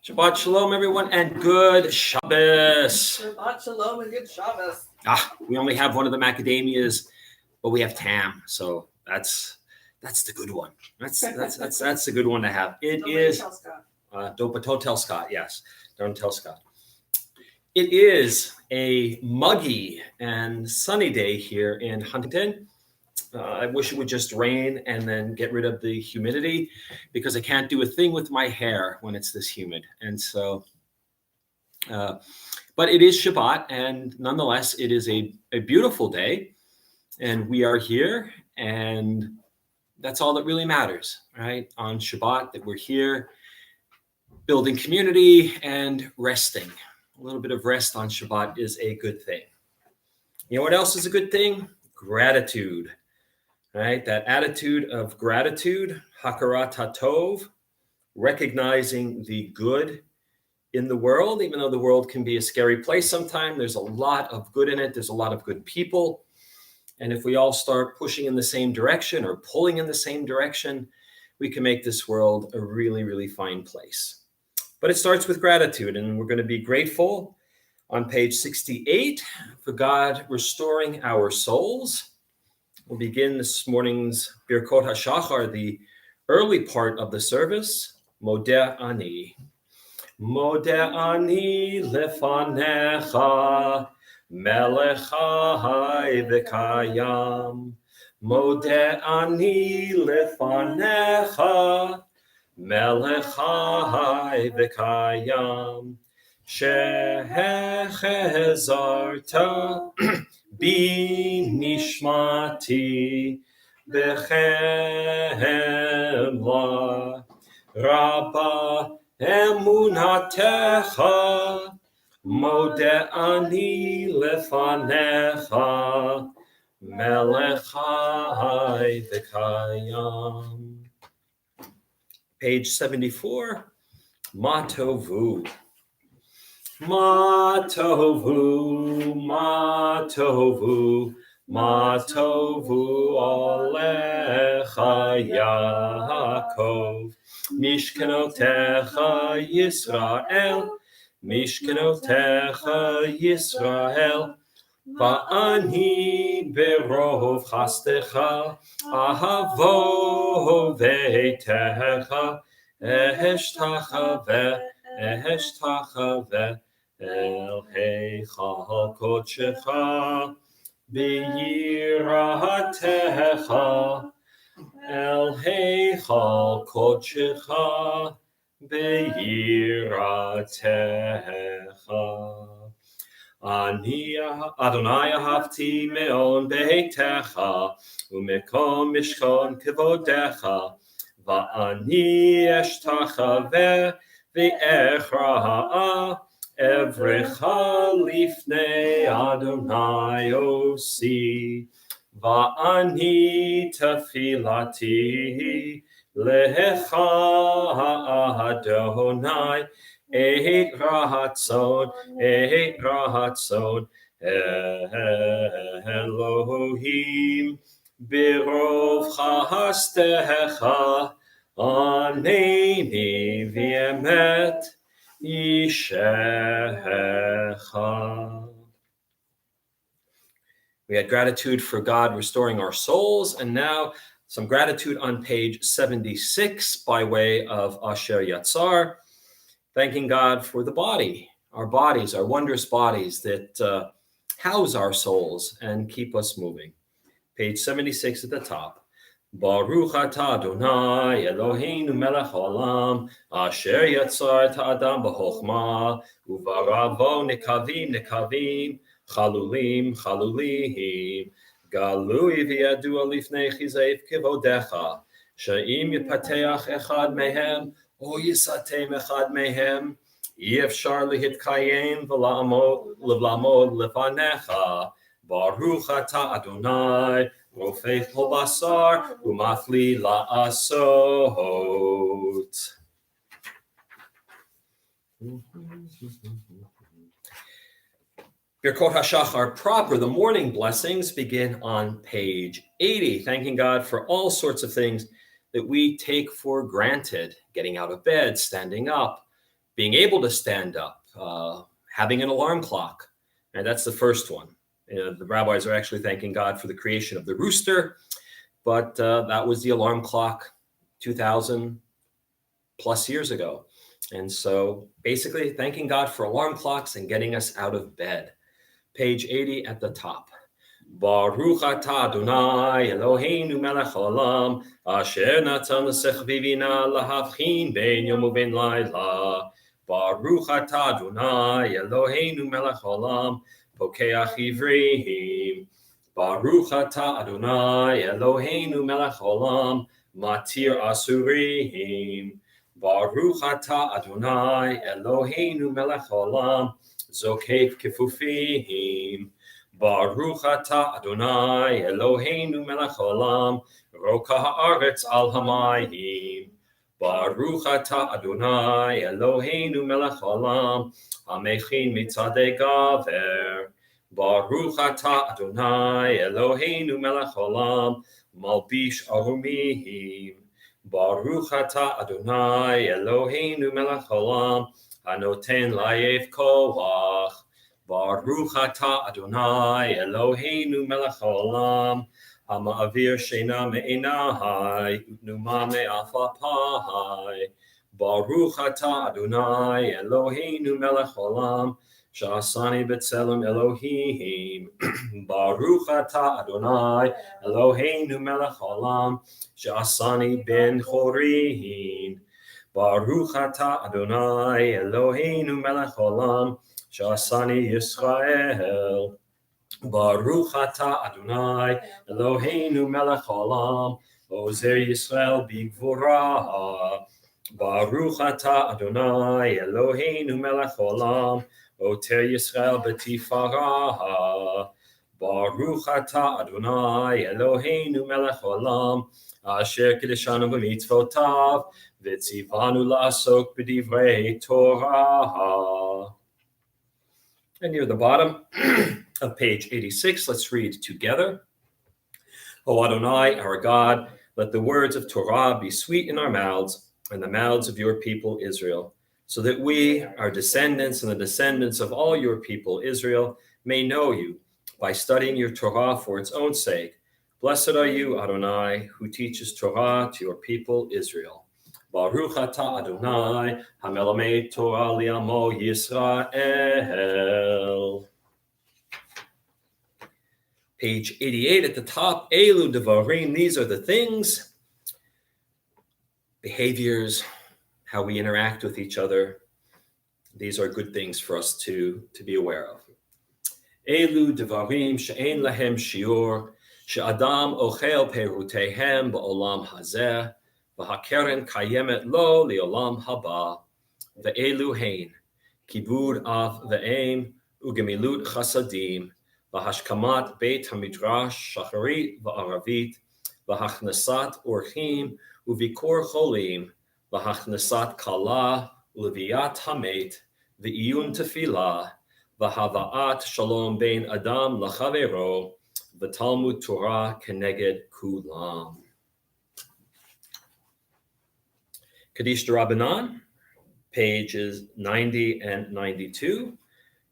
Shabbat shalom, everyone, and good Shabbos. Shabbat shalom and good Shabbos. We only have one of the macadamias, but we have tam, so that's the good one. That's the good one to have. It is Don't tell Scott. Yes, don't tell Scott. It is a muggy and sunny day here in Huntington. I wish it would just rain and then get rid of the humidity, because I can't do a thing with my hair when it's this humid. And so, but it is Shabbat, and nonetheless, it is a beautiful day, and we are here, and that's all that really matters, right? On Shabbat, that we're here building community and resting. A little bit of rest on Shabbat is a good thing. You know what else is a good thing? Gratitude. Right? That attitude of gratitude, hakarat hatov, recognizing the good in the world, even though the world can be a scary place sometimes. There's a lot of good in it. There's a lot of good people. And if we all start pushing in the same direction or pulling in the same direction, we can make this world a really, really fine place. But it starts with gratitude, and we're going to be grateful on page 68 for God restoring our souls. We'll begin this morning's Birkot HaShachar, the early part of the service, Modeh Ani. Modeh Ani lefanecha, melech chai v'kayam. Modeh Ani lefanecha, melech chai v'kayam. Shehechezarta Bi nishmati bechemla rabba emunatecha modeh ani lefanecha melech chai v'kayam. Page 74, Matovu. Matovu, Matovu, Matovu Alecha Yaakov, Mishkanotecha Yisrael, Mishkanotecha Yisrael, Va'ani berov chastecha, ahavo veitecha, Eheshtachave El heichal kodshecha b'yiratecha El heichal kodshecha b'yiratecha Ani Adonai ahavti me'on beitecha u'mekom mishkon kevodecha Va'ani eshtachave ve'echra'a evrecha lifnei Adonai osi. Va'ani tefilati lecha Adonai et rahatzon Elohim Birov chastecha aneni v'emet ishecha. We had gratitude for God restoring our souls, and now some gratitude on page 76 by way of Asher Yatzar, thanking God for the body, our bodies, our wondrous bodies that house our souls and keep us moving. Page 76 at the top. Baruch atah Adonai Eloheinu melech haolam asher yatzar et ha'adam b'chokhmah uvaravo nekavim chalulim galui v'yadua lifnei chizei kvodecha she'im yipateach echad mehem o yisatem echad mehem yefshar lihitkayem v'la'amod lefanecha Baruch atah Adonai, Rofei kol basar, u'mafli la'asot. Birkot HaShachar proper, the morning blessings, begin on page 80, thanking God for all sorts of things that we take for granted, getting out of bed, standing up, being able to stand up, having an alarm clock. And that's the first one. The rabbis are actually thanking God for the creation of the rooster, but that was the alarm clock 2,000 plus years ago. And so basically thanking God for alarm clocks and getting us out of bed. Page 80 at the top. Baruch atah Adonai Eloheinu melech haolam asher natan l'sechvivina lahavchin ben yom uben laila. Baruch atah Adonai Eloheinu melech haolam pokeach ivreim. Baruch atah Adonai Eloheinu melech haolam matir asurim. Baruch atah Adonai Eloheinu melech haolam zokef kefufim. Baruch atah Adonai Eloheinu melech haolam roka haaretz al hamayim. Baruch atah Adonai Eloheinu melech haolam hamechin mitzadei gaver. Baruch atah Adonai Eloheinu melech haolam malbish arumim. Baruch atah Adonai Eloheinu melech haolam hanoten layev koach. Baruch atah Adonai Eloheinu melech haolam hama'avir sheina me'enai utnuma me'afapai. Baruch atah Adonai Eloheinu melech haolam sha'asani b'tzelem Elohim. Baruch atah Adonai Eloheinu melech haolam sha'asani ben chorin. Baruch atah Adonai Eloheinu melech haolam sha'asani Yisrael. Baruch atah Adonai Eloheinu melech haolam ozer Yisrael b'gvura. Baruch atah Adonai Eloheinu melech haolam oter Yisrael b'tifara. Baruch atah Adonai Eloheinu melech haolam asher kiddushanu b'mitzvotav v'tzivanu la'asok b'divrei Torah. And near the bottom of page 86, let's read together. O Adonai, our God, let the words of Torah be sweet in our mouths and the mouths of your people Israel, so that we, our descendants, and the descendants of all your people Israel, may know you by studying your Torah for its own sake. Blessed are you, Adonai, who teaches Torah to your people Israel. Baruch atah Adonai, hamelamed Torah li'amo Yisrael. Page 88 at the top, Elu devarim, these are the things, behaviors, how we interact with each other. These are good things for us to be aware of. Elu devarim she'en lahem shiur, she'adam ochel perutehem ba'olam hazeh, v'hakeren kayemet lo li'olam haba, ve'elu hein, kibud av ve'em, ugemilut chasadim, v'hashkamat beit hamidrash shacharit v'aravit, v'hachnasat orchim uvikur cholim, v'hachnasat kala uleviat hamet, v'iyun tefillah, v'havaat shalom bein adam lachavero, v'talmud Torah keneged kulam. Kaddish D'Rabbanan, pages 90 and 92.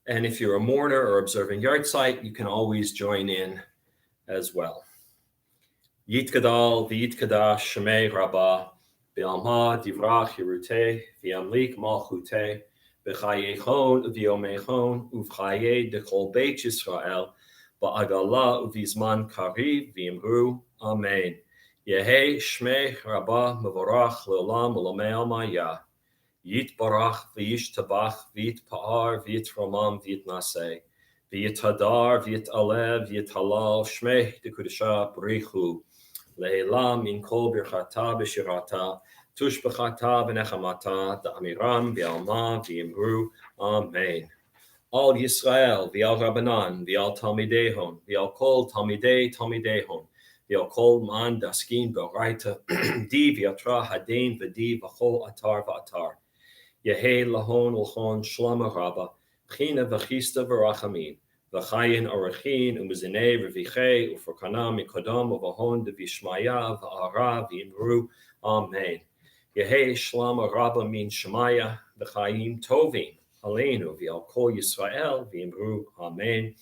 And if you're a mourner or observing yahrzeit, you can always join in as well. Yitkadal v'yitkadash shemei rabbah, be'alma divrach yeruteh, v'yamlik malchuteh, b'chayechon v'yomechon, uv'chayei dekol beit Yisrael, ba'agala uv'izman kariv v'imru, amen. Yehei shmei rabbah mevorach le'olam u'lamei almayah. Yitbarach v'yishtabach v'yitpa'ar v'yitromam v'yitnaseh, v'yithadar v'yitalev v'yithalal shmei dekudesha b'richu, le'elam min kol birchata b'shirata, tushbechata v'nechamata, da'amiram v'alma v'yimru, amen. Al Yisrael v'al Rabbanan v'al Talmidehon v'al kol Talmidehon v'al kol man daskin b'oraita di v'yatra hadin v'di v'chol atar v'atar. Yehei lahon ulchon shlama rabba, china v'chista v'rachamim, v'chayin orachin u'mezinei revichei u'forkana mikodam u'vahon devishmaya v'ara v'imru, amen. Yehei shlama rabba min shemaya, l'chaim tovim aleinu v'al kol Yisrael v'imru amen.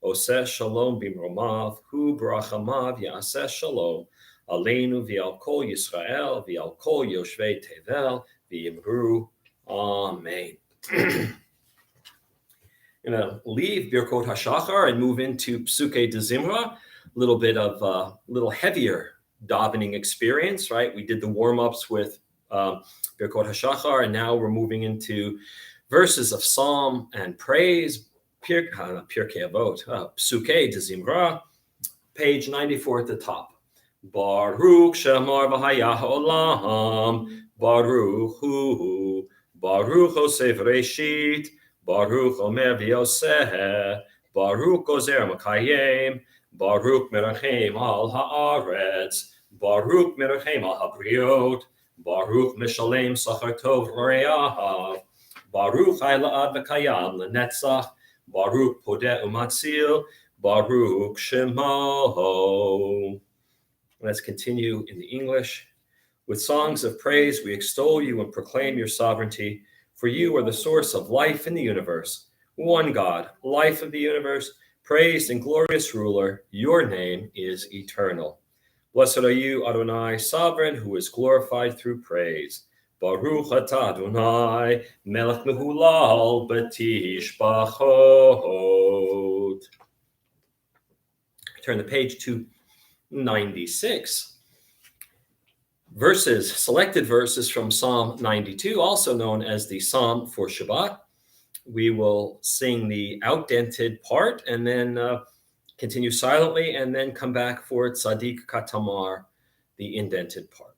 Oseh shalom bimromav hu barachamav ya'aseh shalom aleinu v'al kol Yisrael v'al kol yoshvei tevel v'imru amen. I'm going to leave Birkot HaShachar and move into Psuke de Zimra, a little bit of a little heavier davening experience, right? We did the warm-ups with Birkot HaShachar, and now we're moving into verses of psalm and praise, Pirkei Avot, Psuke de Zimra, page 94 at the top. Baruch Shemar v'hayah olam, Baruch hu, Baruch Osef Reshit, Baruch Omer v'yoseh, Baruch Ozer Makayim, Baruch Merachem al haaretz, Baruch Merachem al habriot, Baruch Mishalem Sachar Tov Re'ahav, Baruch Haila'ad v'kayam l'netzach, Baruch Podeh umatzil, Baruch Shemo. Let's continue in the English. With songs of praise, we extol you and proclaim your sovereignty, for you are the source of life in the universe. One God, life of the universe, praised and glorious ruler, your name is eternal. Blessed are you, Adonai, sovereign, who is glorified through praise. Baruch atah Adonai, melech mehulal b'tishbachot. Turn the page to 96. Selected verses from Psalm 92, also known as the Psalm for Shabbat. We will sing the outdented part and then continue silently and then come back for Tzadik Katamar, the indented part.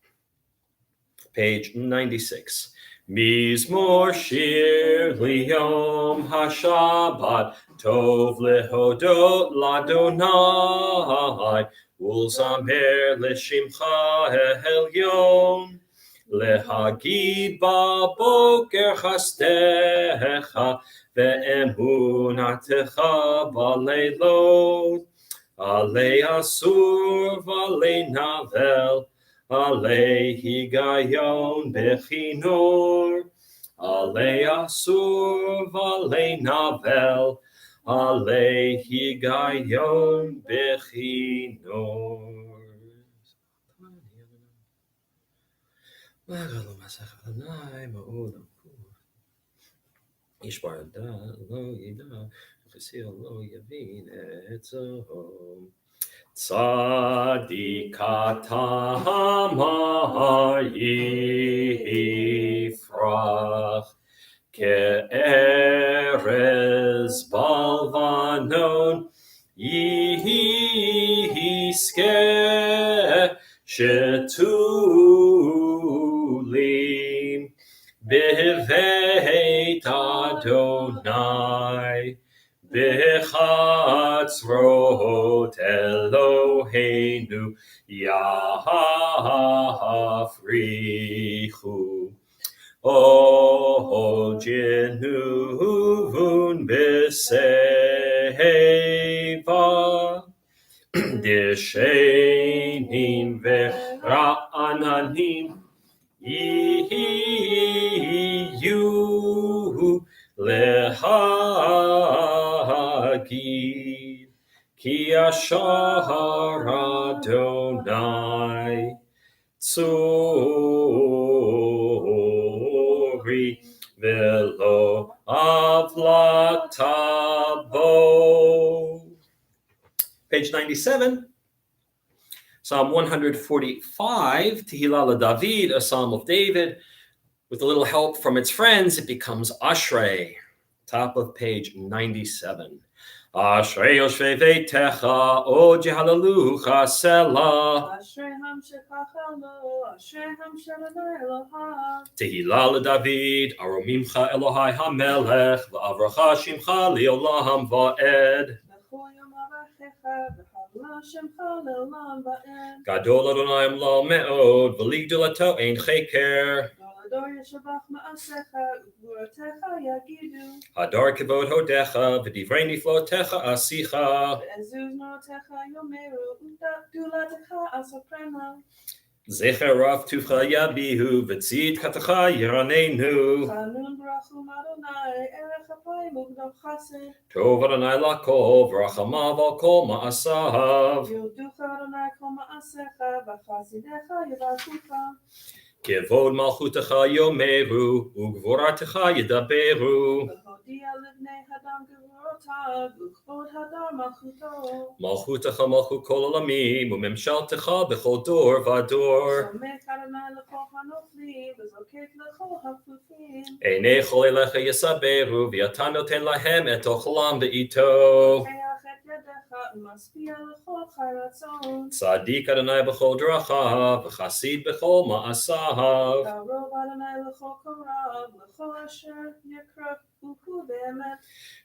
Page 96. Mizmor shir liyom hashabbat tov lehodot ladonai ulzamer leshimcha elyon lehagid baboker chastecha ve'emunatecha baleilot alei asur valei navel alei higayon bechinor alei asur valei navel alei higayon bechinor. Ishbar da lo yida chesio lo yavin etzom tzadikatamar yifrach ke'erez balvanon yiskeh shetulim beveit Adonai bechatzrot Eloheinu yahafrichu ol jenuvun b'seiva dishenim ve'ra'ananim yiyu lehagid ki ashar Adonai tzuri velo avlatabo. Page 97. Psalm 145, Tehillah David, a psalm of David. With a little help from its friends, it becomes Ashrei. Top of page 97. Ashrei yoshvei veitecha, o jehalalucha selah. Ashrei ham shekachelo, Ashrei ham sheladai Elohai. Tehillah David, aromimcha Elohai hamelech, va'avracha shimcha leolam va'ed. Gadol Adonai amla me'od, v'ligdolato ein cheker. Hadar kevod hodecha, v'divrei niflotecha asicha. Zecher rav tufcha yabihu, v'tzid katacha yiranenu. רחום אדוני, ערך אפיים וגדול חסד. טוב אדוני לכל, ורחמיו על כל מעשיו. יודוך אדוני כל מעשיך, וחסידיך יברכוך. כבוד מלכותך יאמרו, וגבורתך ידברו. והודיע לבני אדם גבורותיו, וכבוד הדר מלכותו. מלכותך מלכות כל עולמים, וממשלתך בכל דור ודור. סומך אדוני לכל הנופלים, וזוקק לכל הכפופים. עיני כל אליך יסברו, ואתה נותן להם את אוכלם בעיתו. פתח את ידך, ומשפיע לכל חי רצון. צדיק אדוני בכל דרכיו, וחסיד בכל מעשיו. קרוב אדוני לכל קורב, לכל אשר יקרב וכו באמת.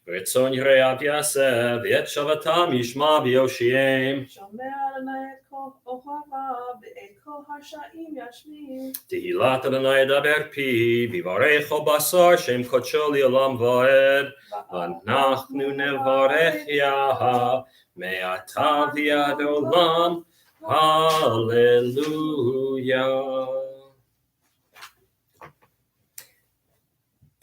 רצון יראיו יעשה, ואת שבתם ישמע ויושיעם. שומר אדוני את כל אוהביו, ואת כל הרשעים ישמיע. תהילת אדוני ידבר פי, ויברך כל בשר שם קודשו לעולם ועד. אנחנו נברך יה, מעתה ועד עולם, הללויה.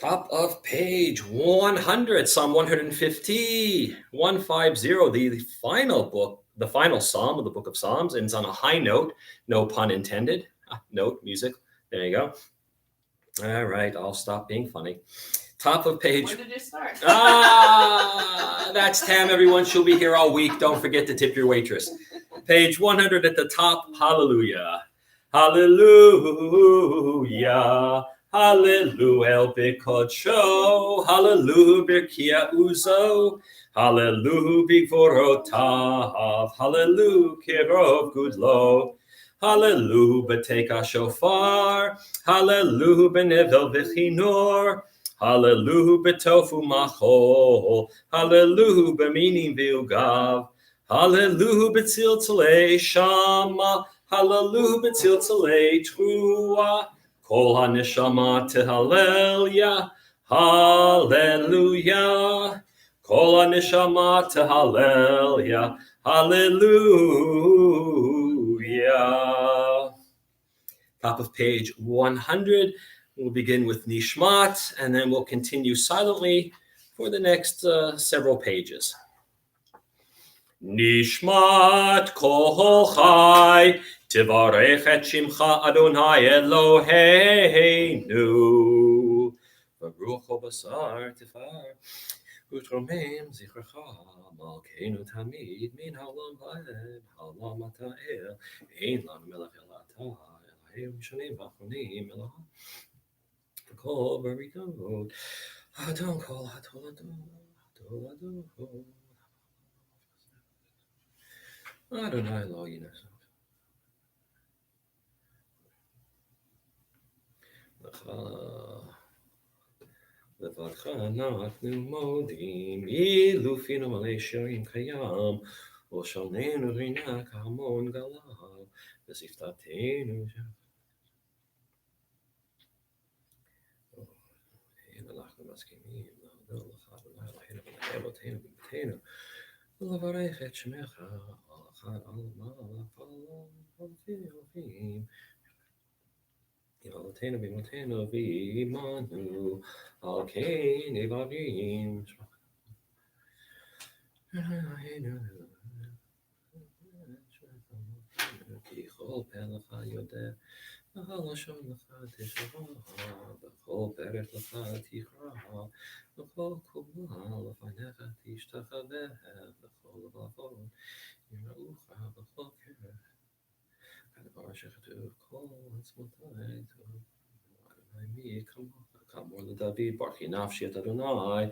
Top of page 100, Psalm 150, 150, the final book, the final psalm of the book of Psalms, ends on a high note, no pun intended. Note, music, there you go. All right, I'll stop being funny. Top of page... When did you start? That's Tam, everyone. She'll be here all week. Don't forget to tip your waitress. Page 100 at the top, hallelujah. Hallelujah. Hallelujah, El Bikodsho, Hallelujah, Birkia Uzo, Hallelujah, Bigvorotav, Hallelujah, Kirov Gudlo, Hallelujah, Beteka Shofar, Hallelujah, Benevel Vichinor, Hallelujah, Betofu Machol, Hallelujah, Beminim Vilgav, Hallelujah, Betzil Tzalei Shama, Hallelujah, Betzil Tzalei Trua, Kol haneshama tehalel hallelujah. Kol haneshama tehalel hallelujah. Top of page 100. We'll begin with Nishmat, and then we'll continue silently for the next several pages. Nishmat kol chai, Tivarech et shimcha Adonai Eloheinu. Baruch basar tifar, utromem zichrecha, malkeinu tamid, min haolam va'ed, haolam ata el, ein lanu melech el ata, Elohim mishanim v'achronim, Elohim. Kol barikot, Adon kol hatolado, Adonai lo yinas. לבדך אנחנו מודים, אילופינו מלא שירים קיים, ושלננו רינה כהמון גלל, ושפתתנו אנחנו מסכימים להודות לך, אדוני אלוהינו ולאל אבותינו ואימותינו, ולברך את שמך על אחד על מעלה, על אלוהים. Yalotenu bimotenu v'imanu al kein evarim. Kichol pelecha yodeh, v'halashon lecha teshava, v'chol peret lecha tichra, v'chol kula lefanecha tishtachaveh, v'chol lavavot yiraucha, v'chol kerech. הדבר שכתוב כל עצמותיי, אדוני מי כאמור לדוד, ברכי נפשי את אדוני,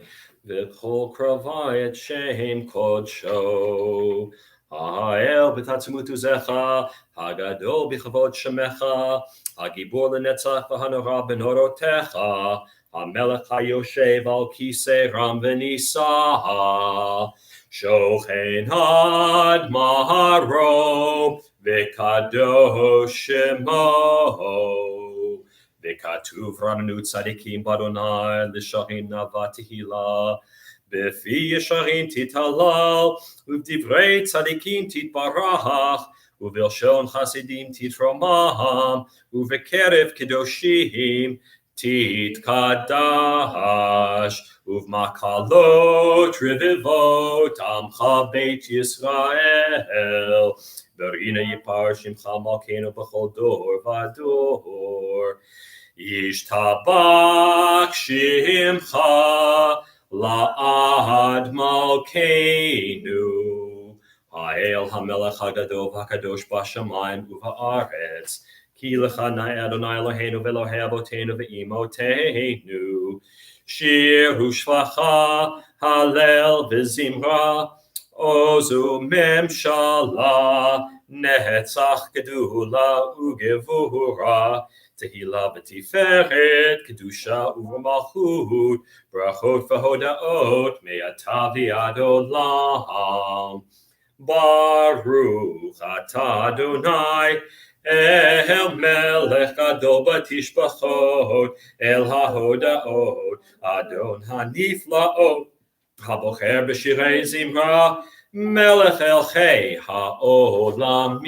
וכל קרבי את שם קודשו. האל בתעצמות עוזך, הגדול בכבוד שמך, הגיבור לנצח והנורא בנורותיך, המלך היושב על כיסא רם ונישא, שוכן עד מהרו, וקדוש שמו, וכתוב רננו צדיקים באדוני, לשרים נאווה תהילה, בפי ישרים תתהלל, ובדברי צדיקים תתברך, ובלשון חסידים תתרומם, ובקרב קדושים תתקדש, ובמקלות רבבות עמך בית ישראל. ברינה יפר שמך מלכנו בכל דור ודור. ישתבח שמך לעד מלכנו. האל המלך הגדול והקדוש בשמיים ובארץ. כי לך נאה אדוני אלוהינו ואלוהי אבותינו ואמותינו. שיר ושבחה, הלל וזמרה, עוז וממשלה, נצח גדולה וגבורה, תהילה ותפארת, קדושה ומלכות, ברכות והודאות, מעתה ועד עולם. ברוך אתה אדוני, אל מלך גדול בתשבחות, אל ההודאות, אדון הנפלאות, הבוחר בשירי זמרה, מלך אלכי העולמים.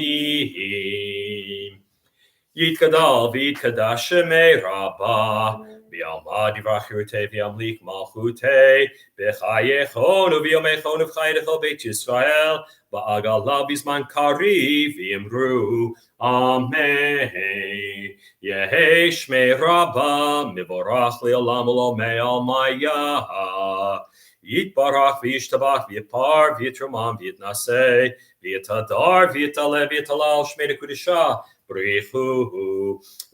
יתגדל ויתקדש שמי רבה, בעלמא דברי חירותי וימליך מלכותי, בחייכון וביומכון ובחיי לכל בית ישראל, בעגלה בזמן קריב, ואמרו אמן. יהי שמי רבה, מבורך לעולם ולעולמי עלמיה. יתברך וישתבח ויתפאר ויתרומם ויתנשא, ויתהדר ויתעלה ויתהלל שמי לקודשה, בריחו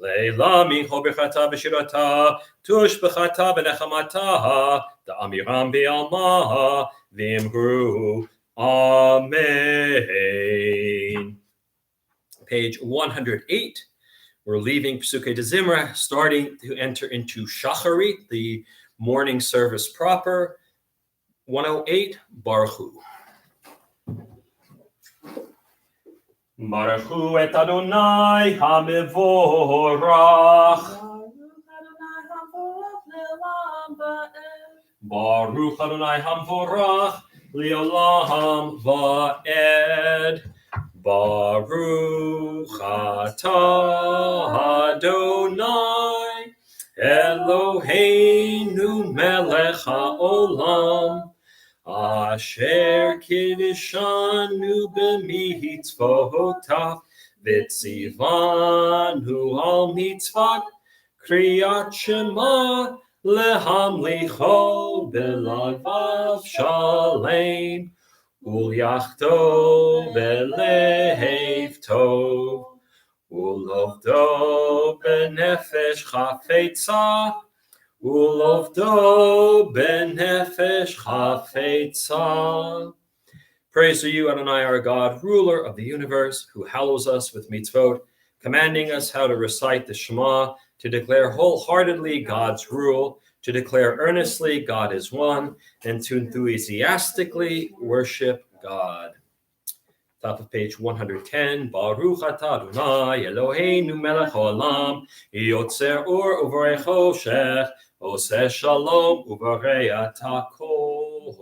לעילמים כל ברכתה ושירתה, תושבחתה ונחמתה, דאמירם בעלמא, ואמרו Amen. Page 108. We're leaving Psuke de Zimra, starting to enter into Shacharit, the morning service proper. 108, Baruch Hu. Baruch Hu et Adonai HaMevorach. Baruch Adonai HaMevorach Leolam Va'ed. Baruch atah Adonai Eloheinu melech haolam asher kiddushanu b'mitzvotav v'tzivanu al mitzvot kriyat shema lehamlicho b'lavav shalem Ulyachto belev tov, ulovdo benefesh chafetza, ulovdo benefesh chafetza. Praise to you, Adonai, our God, ruler of the universe, who hallows us with mitzvot, commanding us how to recite the Shema, to declare wholeheartedly God's rule, to declare earnestly God is one, and to enthusiastically worship God. Top of page 110. Baruch atah Adonai Eloheinu melech haolam, yotzer or uvarei choshech, oseh shalom uvarei hakol.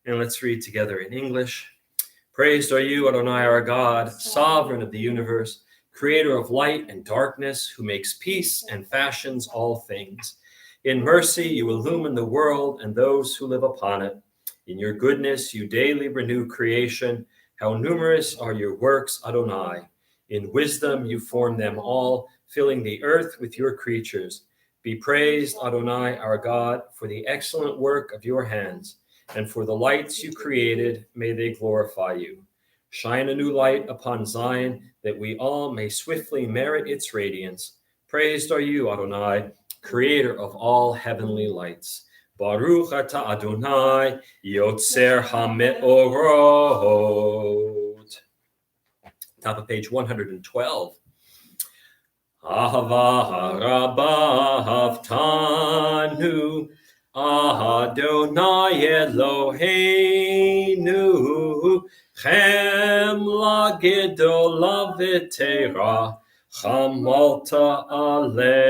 And let's read together in English. Praised are you, Adonai, our God, sovereign of the universe, creator of light and darkness, who makes peace and fashions all things. In mercy, you illumine the world and those who live upon it. In your goodness, you daily renew creation. How numerous are your works, Adonai. In wisdom, you form them all, filling the earth with your creatures. Be praised, Adonai, our God, for the excellent work of your hands, and for the lights you created, may they glorify you. Shine a new light upon Zion, that we all may swiftly merit its radiance. Praised are you, Adonai, creator of all heavenly lights. Baruch atah Adonai, yotzer hameorot. Top of page 112. Ahava rabba haftanu, Adonai Eloheinu, Chemla gedola v'tera, Chamalta aleinu.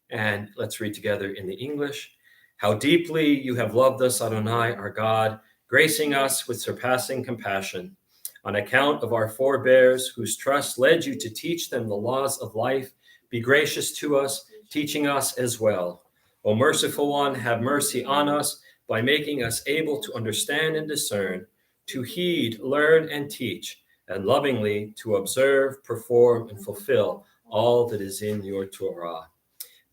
And let's read together in the English. How deeply you have loved us, Adonai, our God, gracing us with surpassing compassion. On account of our forebears, whose trust led you to teach them the laws of life, be gracious to us, teaching us as well. O merciful one, have mercy on us by making us able to understand and discern, to heed, learn, and teach, and lovingly to observe, perform, and fulfill all that is in your Torah.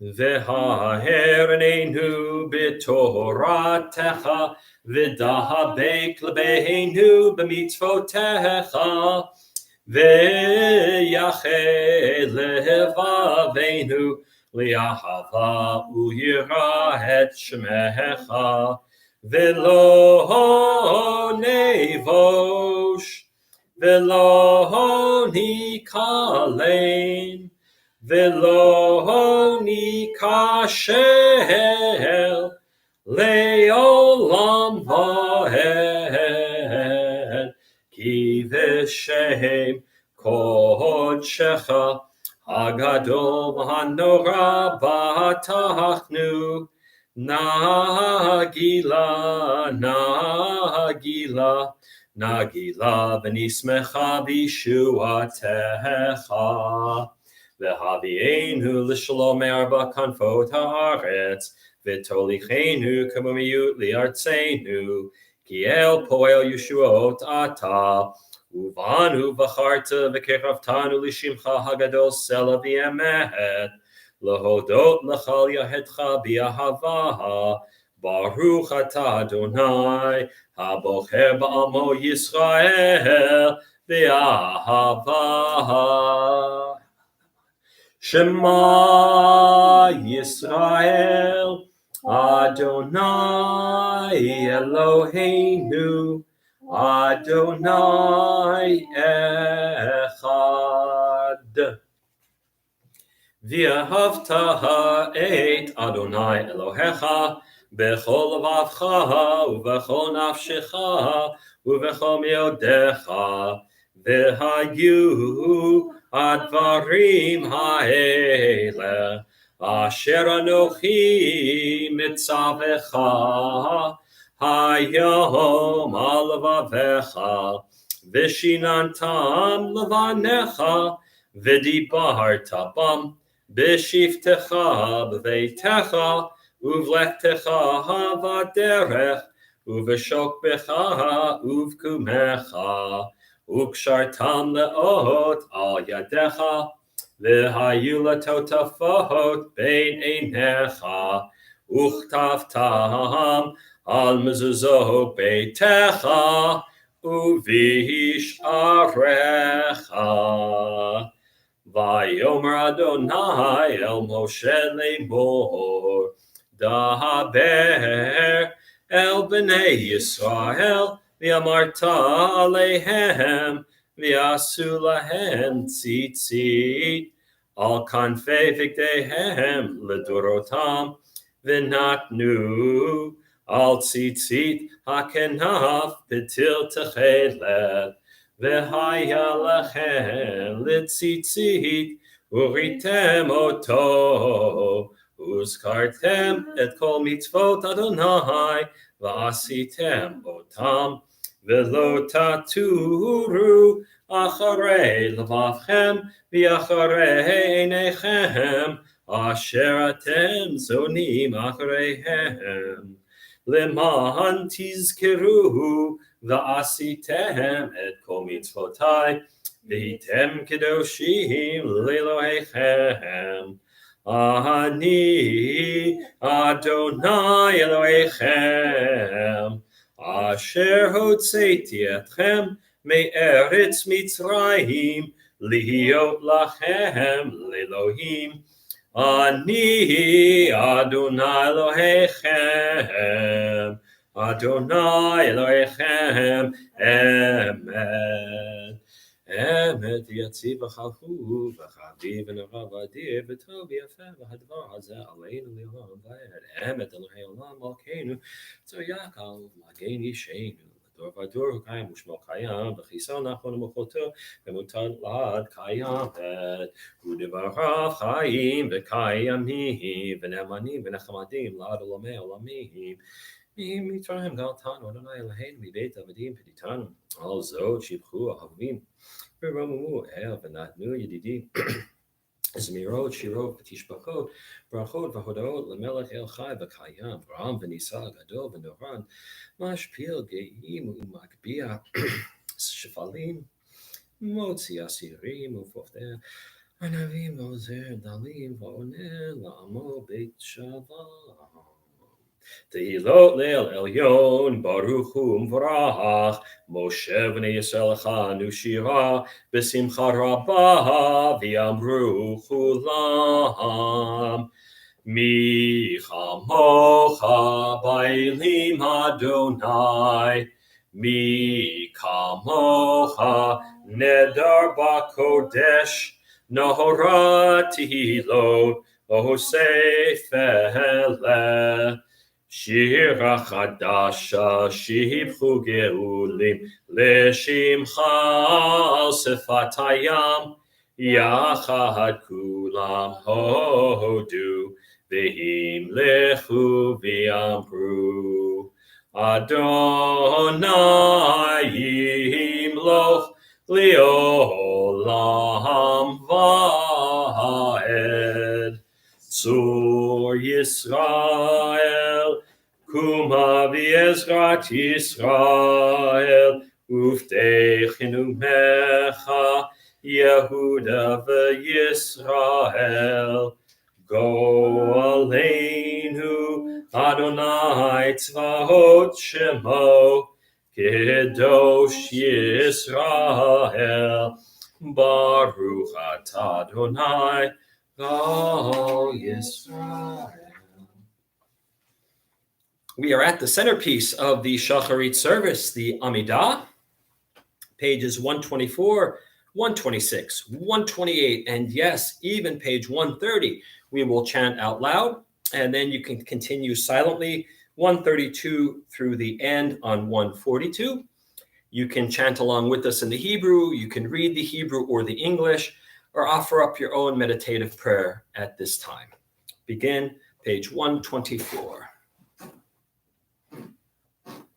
V'ha'erneinu b'toratecha, v'dahabek lebeinu b'mitzvotecha, v'yachel levaveinu li'ahava u'yira et shemecha, v'lo nevosh, v'lo nikalein, v'lo nikashel le'olam va'ed, ki v'shem kodshecha hagadol v'hanora b'tachnu, nagila, nagila, nagila v'nismecha b'shuatecha. V'havienu l'shalom me'arba kanfot haaretz, v'tolichenu k'mumiyut li'artzenu, ki el poel yeshuot ata, uvanu v'charta v'kechavtanu l'shimcha hagadol sela v'emet, l'hodot l'chal yahetcha b'ahava, baruch ata Adonai, habocher ba'amo Yisrael b'ahava. Shema Yisrael, Adonai Eloheinu, Adonai Echad. V'ahavta et Adonai Elohecha b'chol levavcha u'b'chol nafshecha u'b'chol meodecha, v'hayu advarim ha'ele asher anochi mitzavecha hayom al levavecha, v'shinantam levanecha v'dibarta bam b'shiftecha b'veitecha uvlechtecha ha'vaderech uv'shokbecha uv'kumecha ukshartam le'ot al yadecha v'hayu latotafot bein einecha uchtavtam al mezuzot beitecha uvisharecha. Vayomer Adonai el Moshe lemor, daber el bnei Yisrael v'amarta aleihem v'asu lahem tzitzit al kanfei v'gdehem ledorotam v'natnu al tzitzit hakenaf b'til techeleth v'haya lachem litzitzit uritem oto uzkartem et kol mitzvot Adonai v'asitem otam v'lo taturu acharei levavchem v'acharei einechem asher atem zonim achareihem leman tizkeru v'asitem et kol mitzvotai v'hitem kedoshim le'elohechem. Ani Adonai Elohechem asher hotzeiti etchem me'eretz Mitzrayim lihiot lachem le'elohim. Ani Adonai Elohechem, Adonai Elohechem, Emet. Emet v'yatziv v'chalhu v'chaviv v'nava v'adir v'tov v'yafeh v'hadvar hazeh aleinu li'olam v'ed. Emet Elohei olam malkeinu tzor magen yisheinu l'dor v'ador hukayim u'shmo kayam v'chisal nachon u'mochoto v'mutar lad kayam v'ed u'devarav chayim v'kayamim v'nemanim v'nechamadim lad olamei olamim מיתרם גלתנו, אדוני אלוהינו, מבית עבדים פדיתנו, על זאת שיבחו אהובים, ורוממו ונתנו ידידי. זמירות, שירות ותשבחות, ברכות והודעות למלך אל חי וקיים, רם ונישא גדול ונורן, משפיל גאים ומגביה שפלים, מוציא אסירים ופופתיה, ענבים ועוזר דלים ועונה לעמו בית שלום. תהילות לאל עליון, ברוך הוא ומבורך, משה בני ישראל הכנו שירה, בשמחה רבה, ויאמרו כולם. מי כמוך באלים אדוני, מי כמוך נדר בקודש, נהורה תהילות, עושה פלא. שירה חדשה, שיבחו גאולים, לשמך על שפת הים, יחד כולם הודו, והמלכו ויאמרו, אדוני ימלוך לעולם ועד. צור ישראל, קומה בעזרת ישראל, ופתח נאומך, יהודה וישראל. גואלנו, אדוני צבאות שמו, קדוש ישראל. ברוך אתה אדוני, God Yisrael. We are at the centerpiece of the Shacharit service, the Amidah, pages 124, 126, 128, and yes, even page 130. We will chant out loud, and then you can continue silently 132 through the end on 142. You can chant along with us in the Hebrew, you can read the Hebrew or the English, or offer up your own meditative prayer at this time. Begin page 124.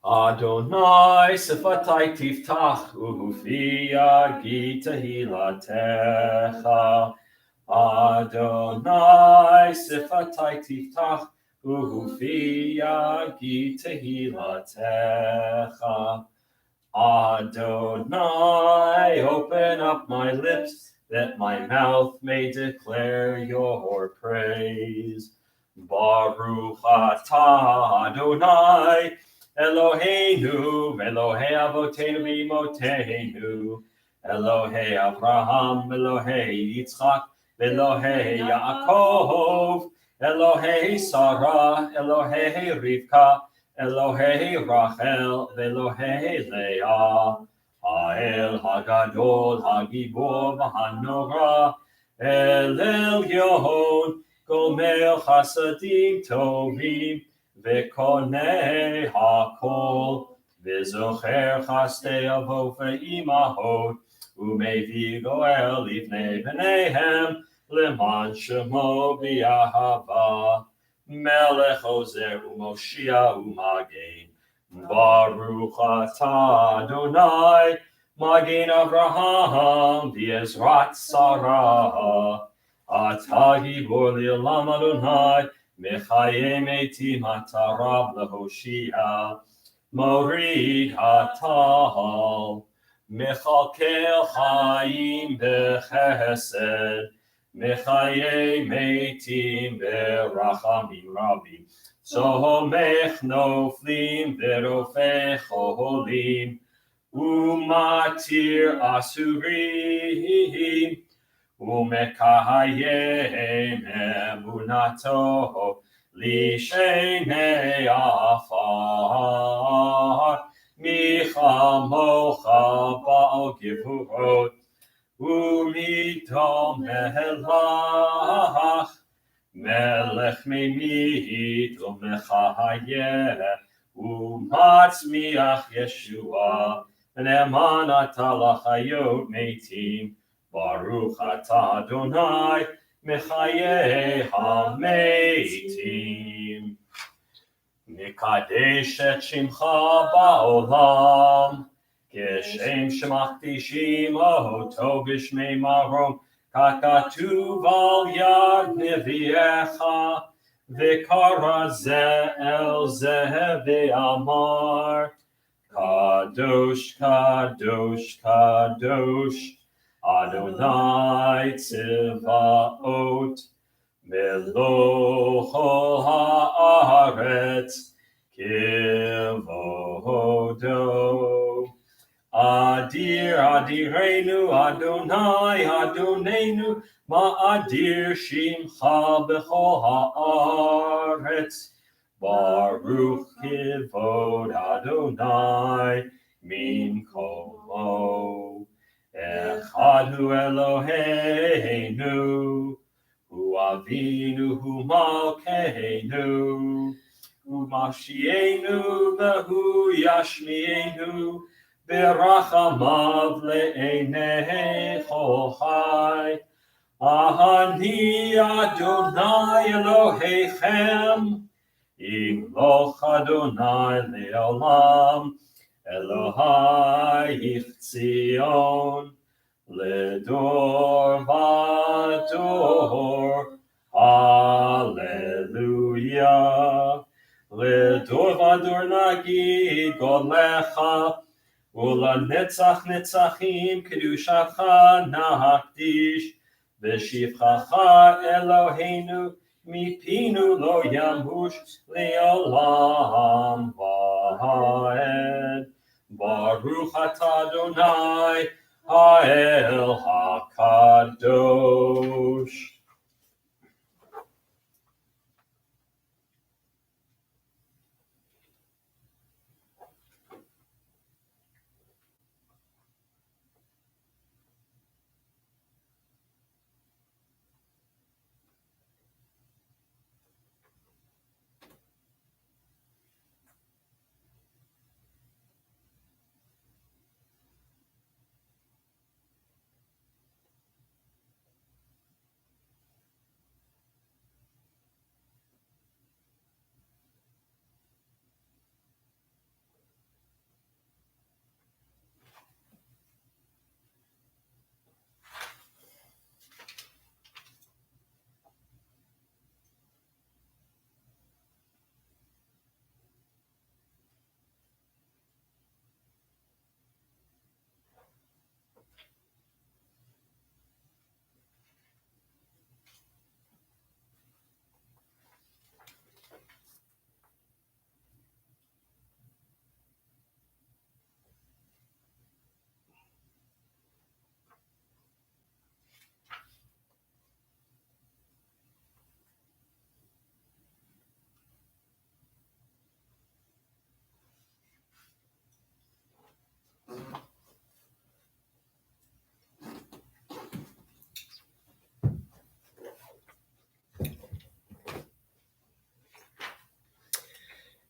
Adonai sifatai tiftach ufi yagi tehilatecha. Adonai sifatai tiftach ufi yagi tehilatecha. Adonai, open up my lips, that my mouth may declare your praise. Baruch atah Adonai, Eloheinu, Elohei Avotenu v'Imotenu, Elohei Avraham, Elohei Yitzchak, Elohei Yaakov, Elohei Sarah, Elohei Rivka, Elohei Rachel, Elohei Leah. האל הגדול, הגיבור והנורא, אל עליון, גומל חסדים טובים, וקונה הכל, וזוכר חסדי אבות ואימהות, ומביא גואל לבני בניהם, למען שמו באהבה. מלך עוזר ומושיע ומגן, Baruch atah Adonai, Magen Avraham, V'ezrat Sarah. Atah gibor le'olam Adonai, Mechayeh metim atah Rab lehoshia. Morid hatahal, Mechalkel chaim bechesed, Mechayeh metim berachamim rabim. Somech noflim verofeh cholim, umatir asurim, umekayem emunato lishenei afar, michamocha ba'al gevurot, umitom melach, Melech memit umechayeh umatzmiach Yeshua ne'eman atah lachayot metim Baruch atah Adonai mechayeh hametim מקדש את שמך בעולם, כשם שמקדישים אותו בשמי מרום, ככתוב על יד נביאך, וקרא זה אל זה ואמר, קדוש, קדוש, קדוש, אדוני צבאות, מלוא כל הארץ כבודו. אדיר אדירנו אדוני אדוננו, מה אדיר שמך בכל הארץ. ברוך כבוד אדוני ממקומו. אחד הוא אלוהינו, הוא אבינו, הוא מלכנו, הוא משיענו והוא ישמיענו, ברחמיו לעיני כל חי. אני אדוני אלוהיכם, ימלוך אדוני לעולם, אלוהיך ציון, לדור ודור, הללויה. לדור ודור נגיד גודלך, ולנצח נצחים קדושתך נקדיש, ושבחך אלוהינו מפינו לא ימוש לעולם ועד. ברוך אתה אדוני האל הקדוש.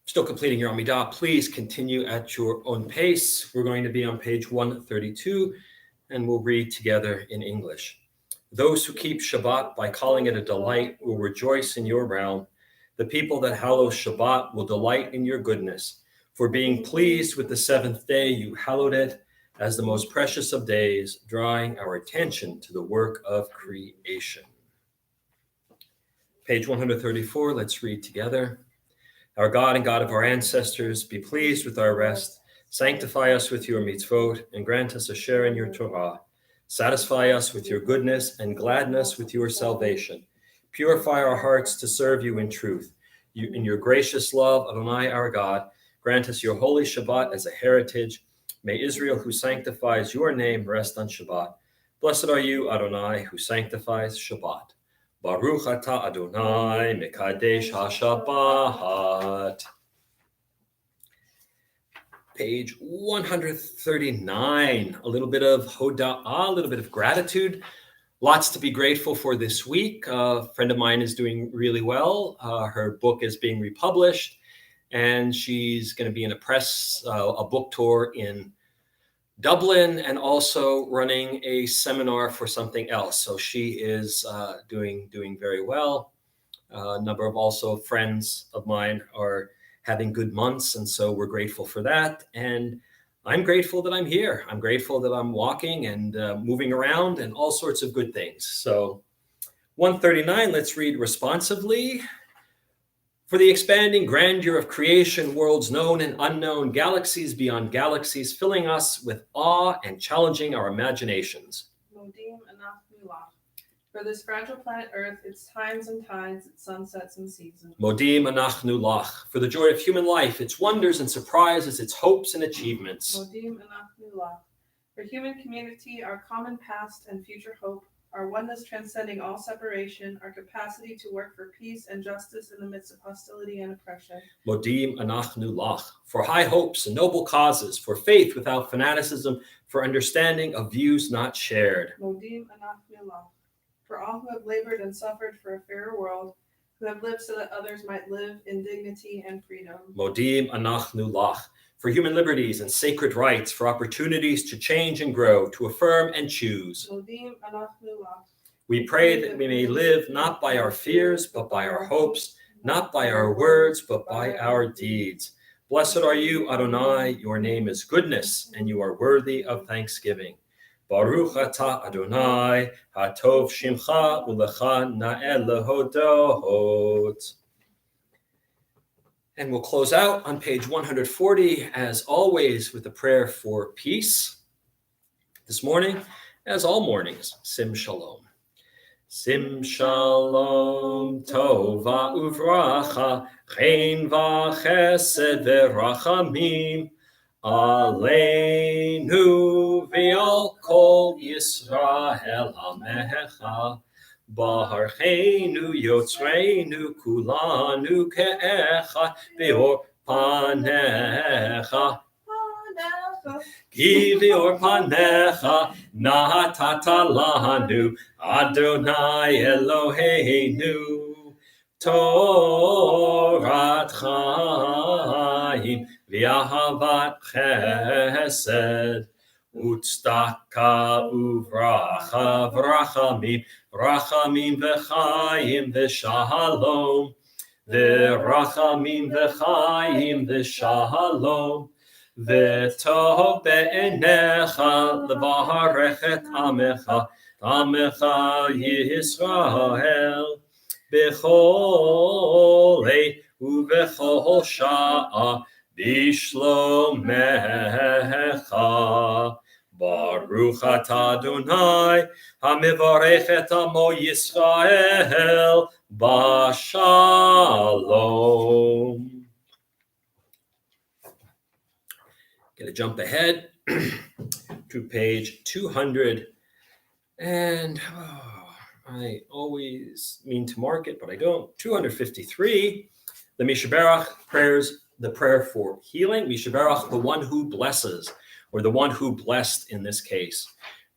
Still completing your Amidah, please continue at your own pace. We're going to be on page 132, and we'll read together in English. Those who keep Shabbat by calling it a delight will rejoice in your realm. The people that hallow Shabbat will delight in your goodness. For being pleased with the seventh day, you hallowed it as the most precious of days, drawing our attention to the work of creation. Page 134, let's read together. Our God and God of our ancestors, be pleased with our rest. Sanctify us with your mitzvot and grant us a share in your Torah. Satisfy us with your goodness and gladness with your salvation. Purify our hearts to serve you in truth. In your gracious love, Adonai our God, grant us your holy Shabbat as a heritage. May Israel, who sanctifies your name, rest on Shabbat. Blessed are you, Adonai, who sanctifies Shabbat. Baruch atah Adonai mekadesh ha-Shabbat. Page 139, a little bit of hoda'ah, a little bit of gratitude. Lots to be grateful for this week. A friend of mine is doing really well. Her book is being republished, and she's going to be in a book tour in Dublin, and also running a seminar for something else. So she is doing very well. A number of also friends of mine are having good months. And so we're grateful for that. And I'm grateful that I'm here. I'm grateful that I'm walking and moving around and all sorts of good things. So 139, let's read responsively. For the expanding grandeur of creation, worlds known and unknown, galaxies beyond galaxies, filling us with awe and challenging our imaginations. Modim Anach Nulach. For this fragile planet Earth, its times and tides, its sunsets and seasons. Modim anachnu lach. For the joy of human life, its wonders and surprises, its hopes and achievements. Modim Anach Nulach. For human community, our common past and future hope, our oneness transcending all separation, our capacity to work for peace and justice in the midst of hostility and oppression. Modim anachnu lach. For high hopes and noble causes, for faith without fanaticism, for understanding of views not shared. Modim Anach Nulach. For all who have labored and suffered for a fairer world, who have lived so that others might live in dignity and freedom. Modim anachnu lach. For human liberties and sacred rights, for opportunities to change and grow, to affirm and choose. Modim Anach Nulach. We pray that we may live not by our fears, but by our hopes, not by our words, but by our deeds. Blessed are you, Adonai, your name is goodness, and you are worthy of thanksgiving. Baruch atah Adonai, hatov shimcha ulecha na'el lehodot. And we'll close out on page 140, as always, with a prayer for peace. This morning, as all mornings, Sim Shalom. Sim Shalom, Tova Uvracha, Chen V'Chesed V'Rachamim, Aleinu V'Al Kol Yisrael Hamecha. Baruchenu Yotzreinu Kulanu Ke'echad Be'or Panecha. Ki Be'or Panecha Natata Lanu Adonai Eloheinu Torat Chaim V'Ahavat Chesed Utstaka Uvracha Vrachamim Rachamim v'chayim v'shalom, v'rachamim v'chayim v'shalom, v'tov be'enecha l'varech et amecha Yisrael, b'chol eit u'b'chol sha'a b'shlomecha. Baruch atah Adonai, hamivarech et amo Yisrael, b'shalom. Gonna jump ahead to page 200, and I always mean to mark it, but I don't. 253, the Mishaberach prayers, the prayer for healing. Mishaberach, the one who blesses, or the one who blessed in this case,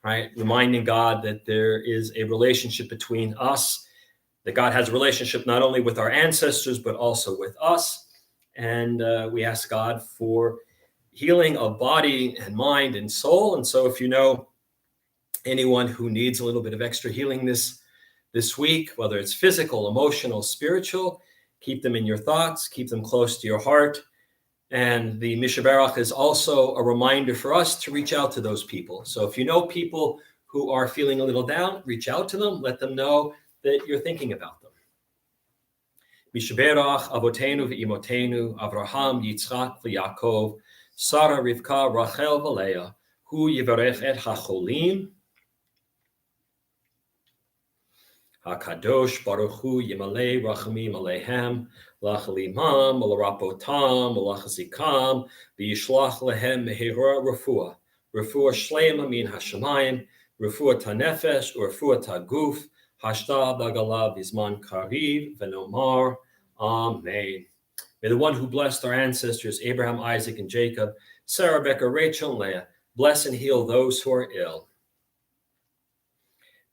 right? Reminding God that there is a relationship between us, that God has a relationship not only with our ancestors, but also with us. And we ask God for healing of body and mind and soul. And so if you know anyone who needs a little bit of extra healing this week, whether it's physical, emotional, spiritual, keep them in your thoughts, keep them close to your heart. And the Mishaberach is also a reminder for us to reach out to those people. So if you know people who are feeling a little down, reach out to them, let them know that you're thinking about them. Mishaberach avotenu v'imotenu, Avraham, Yitzchak v'Yakov, Sarah, Rivka, Rachel v'Leah, hu yivarech et hacholim, HaKadosh Baruch Hu Yimalei Rachamim Aleihem Lachalimam Alarapotam Alachazikam V'yishlach Lehem Mehira Refuah Shlema Min Hashemayim Refuah Tanefesh Refuah Taguf Hashta Bagala Vizman Kariv Venomar Amen. May the one who blessed our ancestors Abraham, Isaac, and Jacob, Sarah, Rebecca, Rachel, and Leah, bless and heal those who are ill.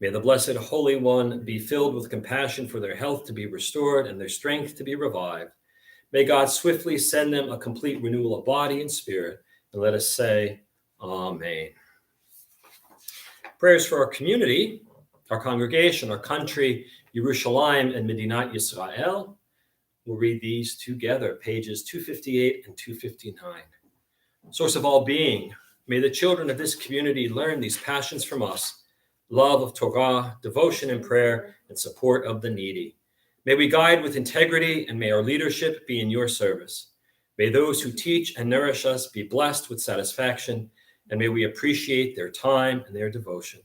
May the Blessed Holy One be filled with compassion for their health to be restored and their strength to be revived. May God swiftly send them a complete renewal of body and spirit. And let us say, Amen. Prayers for our community, our congregation, our country, Yerushalayim and Medinat Yisrael. We'll read these together, pages 258 and 259. Source of all being, may the children of this community learn these passions from us: love of Torah, devotion and prayer, and support of the needy. May we guide with integrity, and may our leadership be in your service. May those who teach and nourish us be blessed with satisfaction, and may we appreciate their time and their devotion.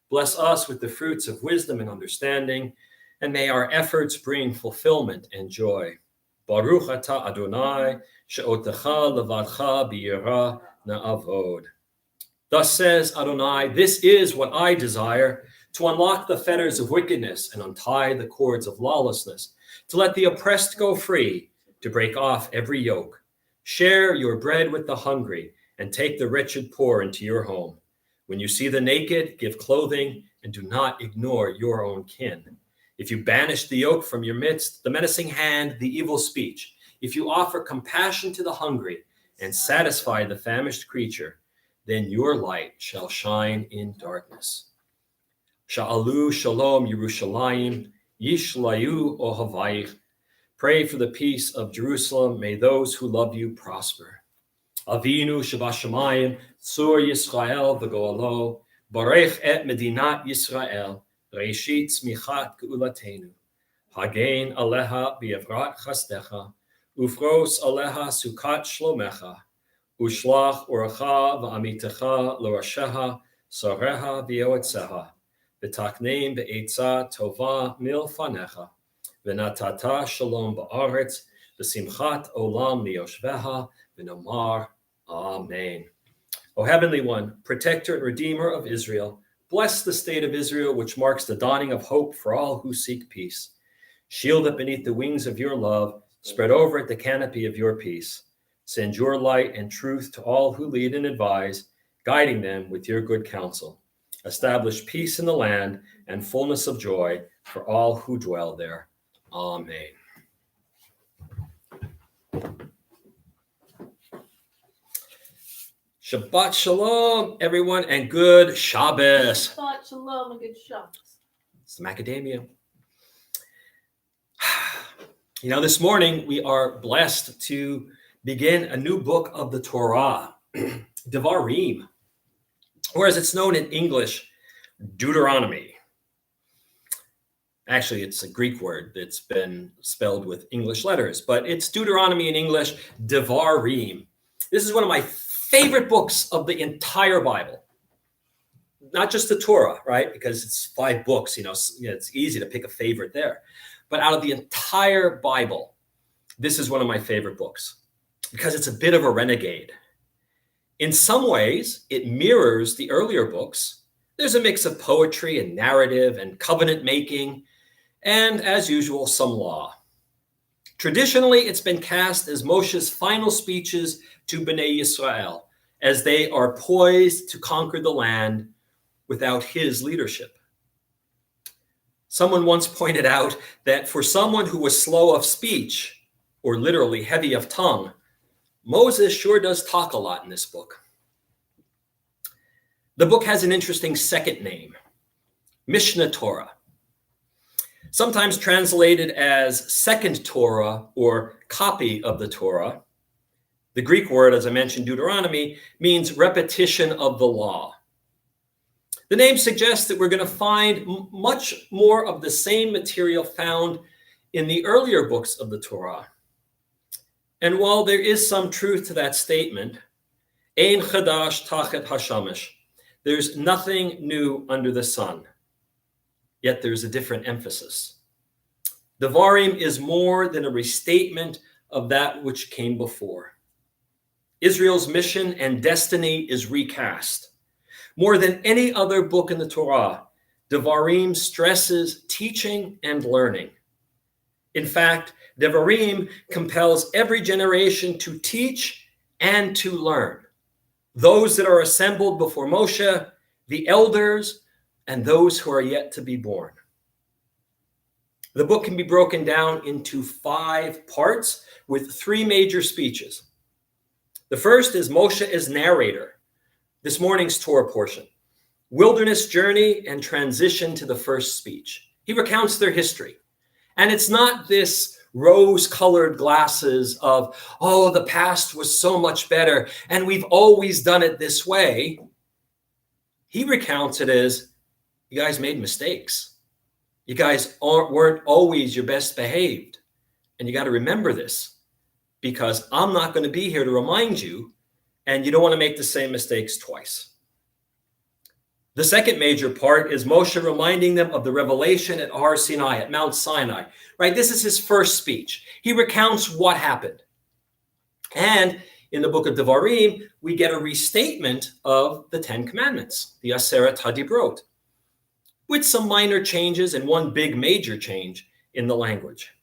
Bless us with the fruits of wisdom and understanding, and may our efforts bring fulfillment and joy. Baruch atah Adonai, she'otecha levadcha b'yirah na'avod. Thus says Adonai, this is what I desire, to unlock the fetters of wickedness and untie the cords of lawlessness, to let the oppressed go free, to break off every yoke. Share your bread with the hungry, and take the wretched poor into your home. When you see the naked, give clothing, and do not ignore your own kin. If you banish the yoke from your midst, the menacing hand, the evil speech, if you offer compassion to the hungry and satisfy the famished creature, then your light shall shine in darkness. Sha'alu shalom Yerushalayim, yishlayu ohavayich. Pray for the peace of Jerusalem. May those who love you prosper. Avinu Shabashamayim, Tzur Yisrael v'goalo, Barech et Medinat Yisrael, Reishit Tzmichat Geulatenu. Hagein aleha b'yevrat chasdecha, Ufros aleha sukat shlomecha, Ushlach oracha v'amitecha l'rasheha, Sareha v'yoetzeha, V'takneim be'etza tova milfanecha, V'natata shalom ba'aretz, V'simchat olam liyoshveha, V'nomar Amen. O Heavenly One, Protector and Redeemer of Israel, bless the state of Israel, which marks the dawning of hope for all who seek peace. Shield it beneath the wings of your love, spread over it the canopy of your peace. Send your light and truth to all who lead and advise, guiding them with your good counsel. Establish peace in the land and fullness of joy for all who dwell there. Amen. Shabbat shalom, everyone, and good Shabbos. Shabbat shalom and good Shabbos. It's the macadamia. This morning we are blessed to begin a new book of the Torah, Devarim, or as it's known in English, Deuteronomy. Actually, it's a Greek word that's been spelled with English letters, but it's Deuteronomy in English, Devarim. This is one of my favorite books of the entire Bible. Not just the Torah, right? Because it's 5 books, it's easy to pick a favorite there. But out of the entire Bible, this is one of my favorite books because it's a bit of a renegade. In some ways, it mirrors the earlier books. There's a mix of poetry and narrative and covenant making, and as usual, some law. Traditionally, it's been cast as Moshe's final speeches to Bnei Yisrael as they are poised to conquer the land without his leadership. Someone once pointed out that for someone who was slow of speech, or literally heavy of tongue, Moses sure does talk a lot in this book. The book has an interesting second name, Mishnah Torah. Sometimes translated as Second Torah or copy of the Torah. The Greek word, as I mentioned, Deuteronomy, means repetition of the law. The name suggests that we're going to find much more of the same material found in the earlier books of the Torah. And while there is some truth to that statement, Ein chadash tachet hashamish, there's nothing new under the sun. Yet there's a different emphasis. Devarim is more than a restatement of that which came before. Israel's mission and destiny is recast. More than any other book in the Torah, Devarim stresses teaching and learning. In fact, Devarim compels every generation to teach and to learn. Those that are assembled before Moshe, the elders, and those who are yet to be born. The book can be broken down into 5 parts with 3 major speeches. The first is Moshe as narrator, this morning's Torah portion, wilderness journey and transition to the first speech. He recounts their history. And it's not this rose-colored glasses of, oh, the past was so much better and we've always done it this way. He recounts it as, you guys made mistakes. You guys weren't always your best behaved. And you got to remember this, because I'm not going to be here to remind you, and you don't want to make the same mistakes twice. The second major part is Moshe reminding them of the revelation at Har Sinai, at Mount Sinai, right? This is his first speech. He recounts what happened. And in the book of Devarim, we get a restatement of the Ten Commandments, the Aseret HaDibrot, with some minor changes and one big major change in the language.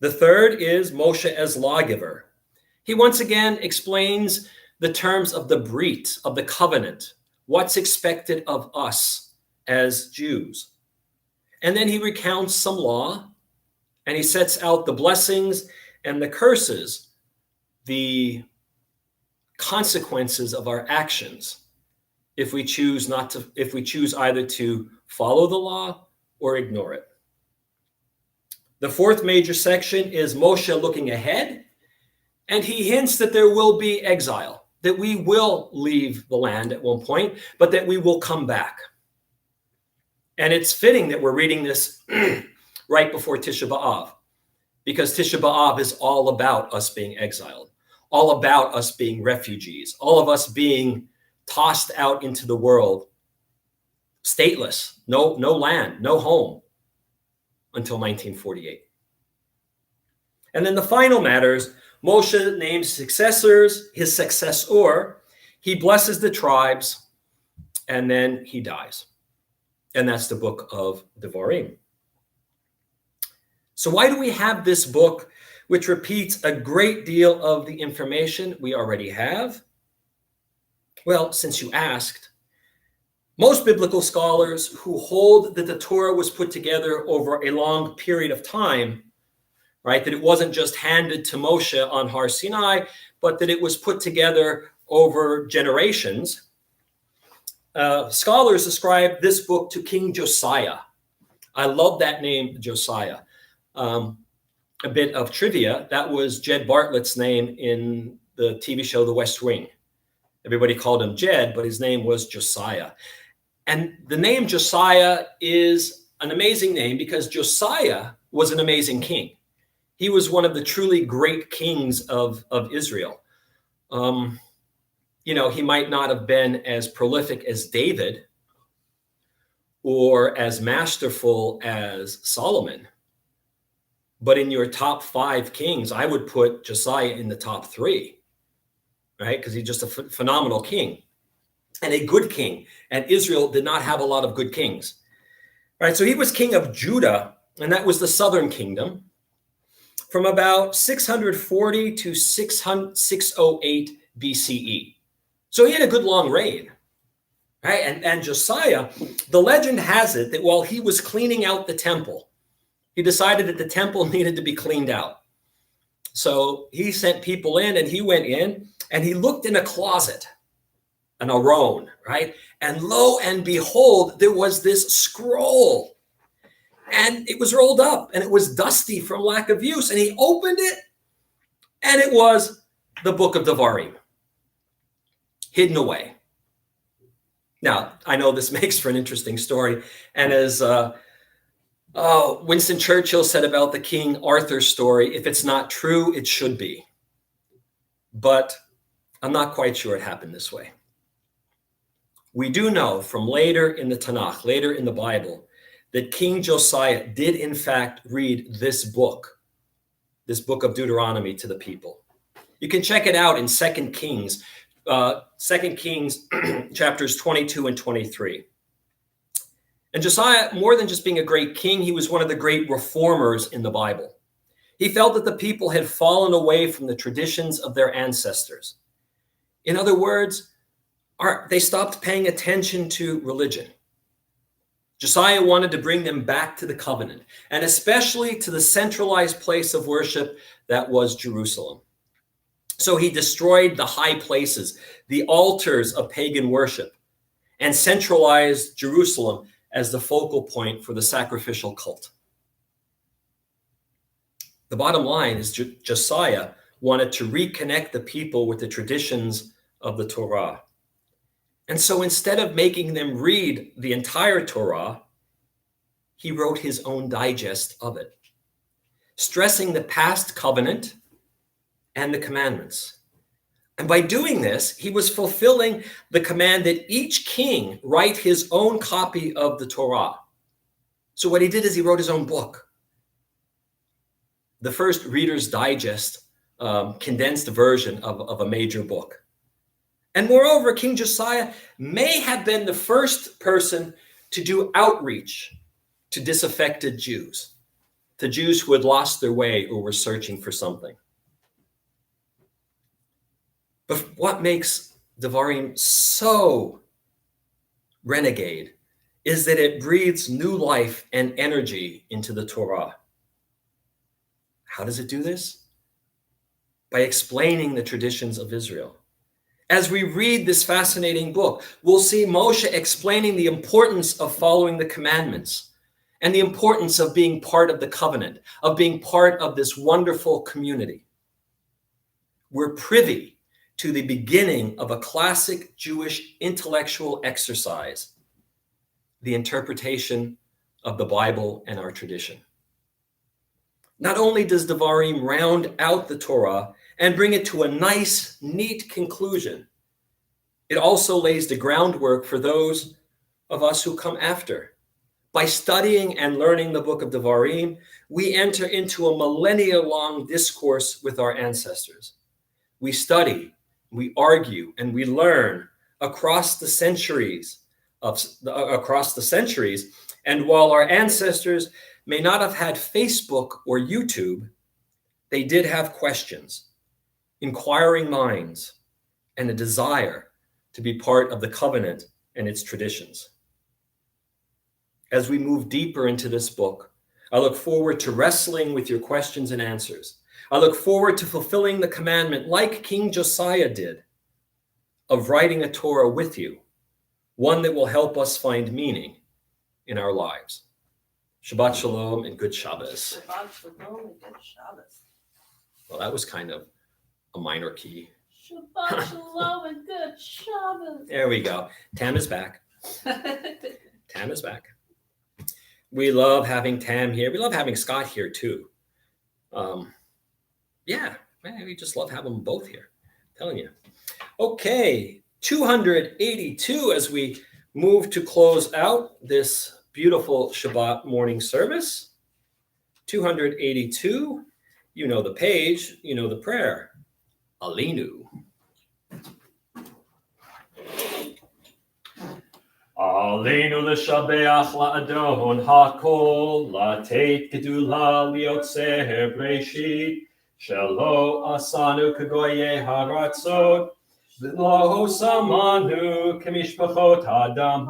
The third is Moshe as lawgiver. He once again explains the terms of the brit, of the covenant, what's expected of us as Jews. And then he recounts some law, and he sets out the blessings and the curses, the consequences of our actions, if we choose either to follow the law or ignore it. The fourth major section is Moshe looking ahead, and he hints that there will be exile, that we will leave the land at one point, but that we will come back. And it's fitting that we're reading this right before Tisha B'Av, because Tisha B'Av is all about us being exiled, all about us being refugees, all of us being tossed out into the world, stateless, no land, no home, until 1948. And then the final matters, Moshe names successors, his successor, he blesses the tribes, and then he dies. And that's the book of Devarim. So why do we have this book, which repeats a great deal of the information we already have? Well, since you asked, most biblical scholars who hold that the Torah was put together over a long period of time, right, that it wasn't just handed to Moshe on Har Sinai, but that it was put together over generations, scholars ascribe this book to King Josiah. I love that name, Josiah. A bit of trivia, that was Jed Bartlett's name in the TV show The West Wing. Everybody called him Jed, but his name was Josiah. And the name Josiah is an amazing name because Josiah was an amazing king. He was one of the truly great kings of Israel. He might not have been as prolific as David or as masterful as Solomon. But in your top 5 kings, I would put Josiah in the top 3, right? Because he's just a phenomenal king and a good king. And Israel did not have a lot of good kings, right? So he was king of Judah, and that was the southern kingdom, from about 640 to 608 BCE. So he had a good long reign, right? And Josiah, the legend has it that while he was cleaning out the temple, he decided that the temple needed to be cleaned out. So he sent people in, and he went in and he looked in a closet, an aron, right? And lo and behold, there was this scroll, and it was rolled up and it was dusty from lack of use. And he opened it, and it was the book of Devarim, hidden away. Now, I know this makes for an interesting story. And as Winston Churchill said about the King Arthur story, if it's not true, it should be. But I'm not quite sure it happened this way. We do know from later in the Tanakh, later in the Bible, that King Josiah did in fact read this book of Deuteronomy to the people. You can check it out in 2 Kings chapters 22 and 23. And Josiah, more than just being a great king, he was one of the great reformers in the Bible. He felt that the people had fallen away from the traditions of their ancestors. In other words, they stopped paying attention to religion. Josiah wanted to bring them back to the covenant, and especially to the centralized place of worship that was Jerusalem. So he destroyed the high places, the altars of pagan worship, and centralized Jerusalem as the focal point for the sacrificial cult. The bottom line is Josiah wanted to reconnect the people with the traditions of the Torah. And so instead of making them read the entire Torah, he wrote his own digest of it, stressing the past covenant and the commandments. And by doing this, he was fulfilling the command that each king write his own copy of the Torah. So what he did is he wrote his own book. The first Reader's Digest, condensed version of a major book. And moreover, King Josiah may have been the first person to do outreach to disaffected Jews, to Jews who had lost their way or were searching for something. But what makes Devarim so renegade is that it breathes new life and energy into the Torah. How does it do this? By explaining the traditions of Israel. As we read this fascinating book, we'll see Moshe explaining the importance of following the commandments and the importance of being part of the covenant, of being part of this wonderful community. We're privy to the beginning of a classic Jewish intellectual exercise, the interpretation of the Bible and our tradition. Not only does Devarim round out the Torah and bring it to a nice, neat conclusion, it also lays the groundwork for those of us who come after. By studying and learning the book of Devarim, we enter into a millennia-long discourse with our ancestors. We study, we argue, and we learn across the centuries. And while our ancestors may not have had Facebook or YouTube, they did have questions, inquiring minds, and a desire to be part of the covenant and its traditions. As we move deeper into this book, I look forward to wrestling with your questions and answers. I look forward to fulfilling the commandment, like King Josiah did, of writing a Torah with you, one that will help us find meaning in our lives. Shabbat Shalom and good Shabbos. Shabbat Shalom and good Shabbos. Well, that was kind of a minor key. Shabbat Shalom and good Shabbos. There we go. Tam is back. Tam is back. We love having Tam here. We love having Scott here too. Yeah, man, we just love having them both here. I'm telling you. Okay, 282 as we move to close out this beautiful Shabbat morning service. 282, you know the page, you know the prayer. Alinu. Alinu l'shabeach la'adon ha'kol, la'teit gedula liotzer breshit, shelo asanu kagoye haratzot, v'lo samanu kemishpachot hadam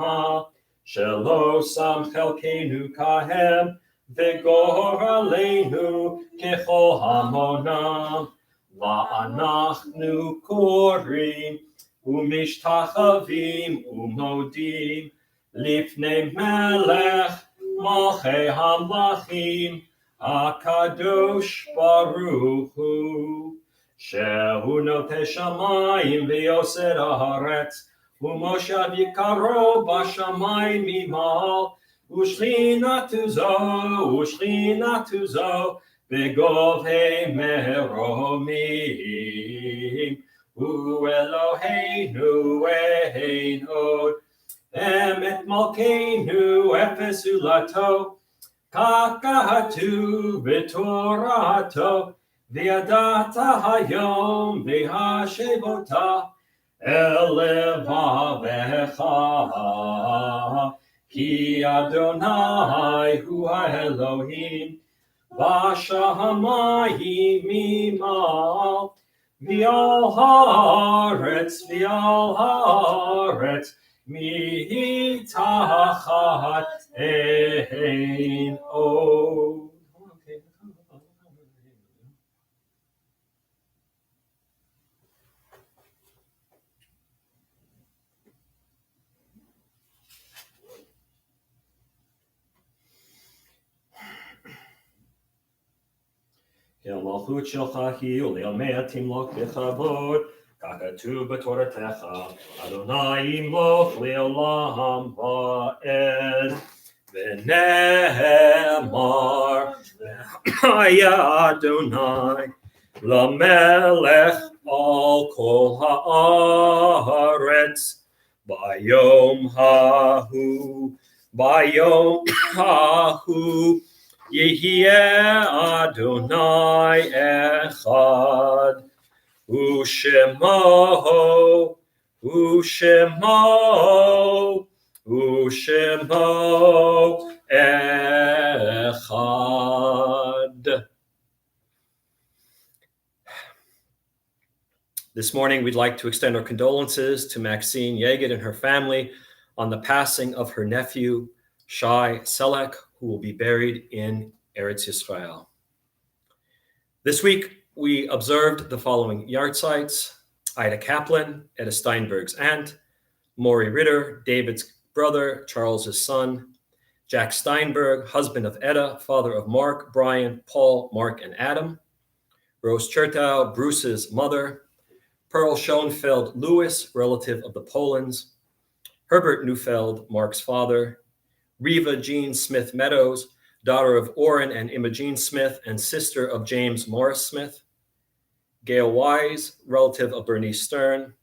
shelo sam chelkenu kahem, v'gor aleinu kechol hamonam, la'anachnu korim, ומשתחווים ומודים לפני מלך מלכי המלכים הקדוש ברוך הוא שהוא נוטה שמיים ויוסר הארץ ומושב יקרו בשמיים ממעל ושכינתו זו בגובהי מרומים הוא אלוהינו אין עוד, אמת מלכנו אפס זולתו, כך כתוב בתורתו, וידעת היום והשבת אל לבבך, כי אדוני הוא האלוהים, בשמיים ממעל, V'al haaretz mitachat ein od. כי המלכות שלך היא ולעולמי תמלוך בכבוד, כך כתוב בתורתך, אדוני ימלוך לעולם ועד. ונאמר, היה אדוני למלך על כל הארץ, ביום ההוא יהיה אדוני אחד, ושמו אחד. This morning, we'd like to extend our condolences to Maxine Yeget and her family on the passing of her nephew, Shai Selek, who will be buried in Eretz Yisrael. This week, we observed the following yahrzeits: Ida Kaplan, Etta Steinberg's aunt; Maury Ritter, David's brother, Charles's son; Jack Steinberg, husband of Etta, father of Mark, Brian, Paul, Mark, and Adam; Rose Chertow, Bruce's mother; Pearl Schoenfeld Lewis, relative of the Polans; Herbert Neufeld, Mark's father; Reva Jean Smith Meadows, daughter of Orrin and Imogene Smith and sister of James Morris Smith; Gail Wise, relative of Bernice Stern;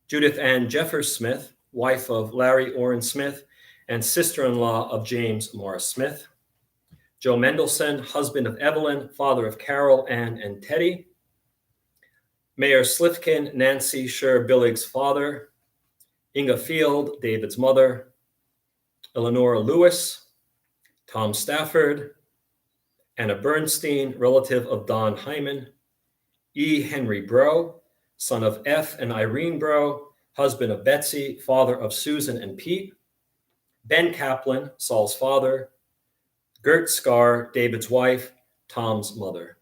Judith Ann Jeffers Smith, wife of Larry Orrin Smith and sister-in-law of James Morris Smith; Joe Mendelson, husband of Evelyn, father of Carol, Ann, and Teddy; Mayor Slifkin, Nancy Sher Billig's father; Inga Field, David's mother; Eleanor Lewis; Tom Stafford; Anna Bernstein, relative of Don Hyman; E. Henry Bro, son of F. and Irene Bro, husband of Betsy, father of Susan and Pete; Ben Kaplan, Saul's father; Gert Scar, David's wife, Tom's mother.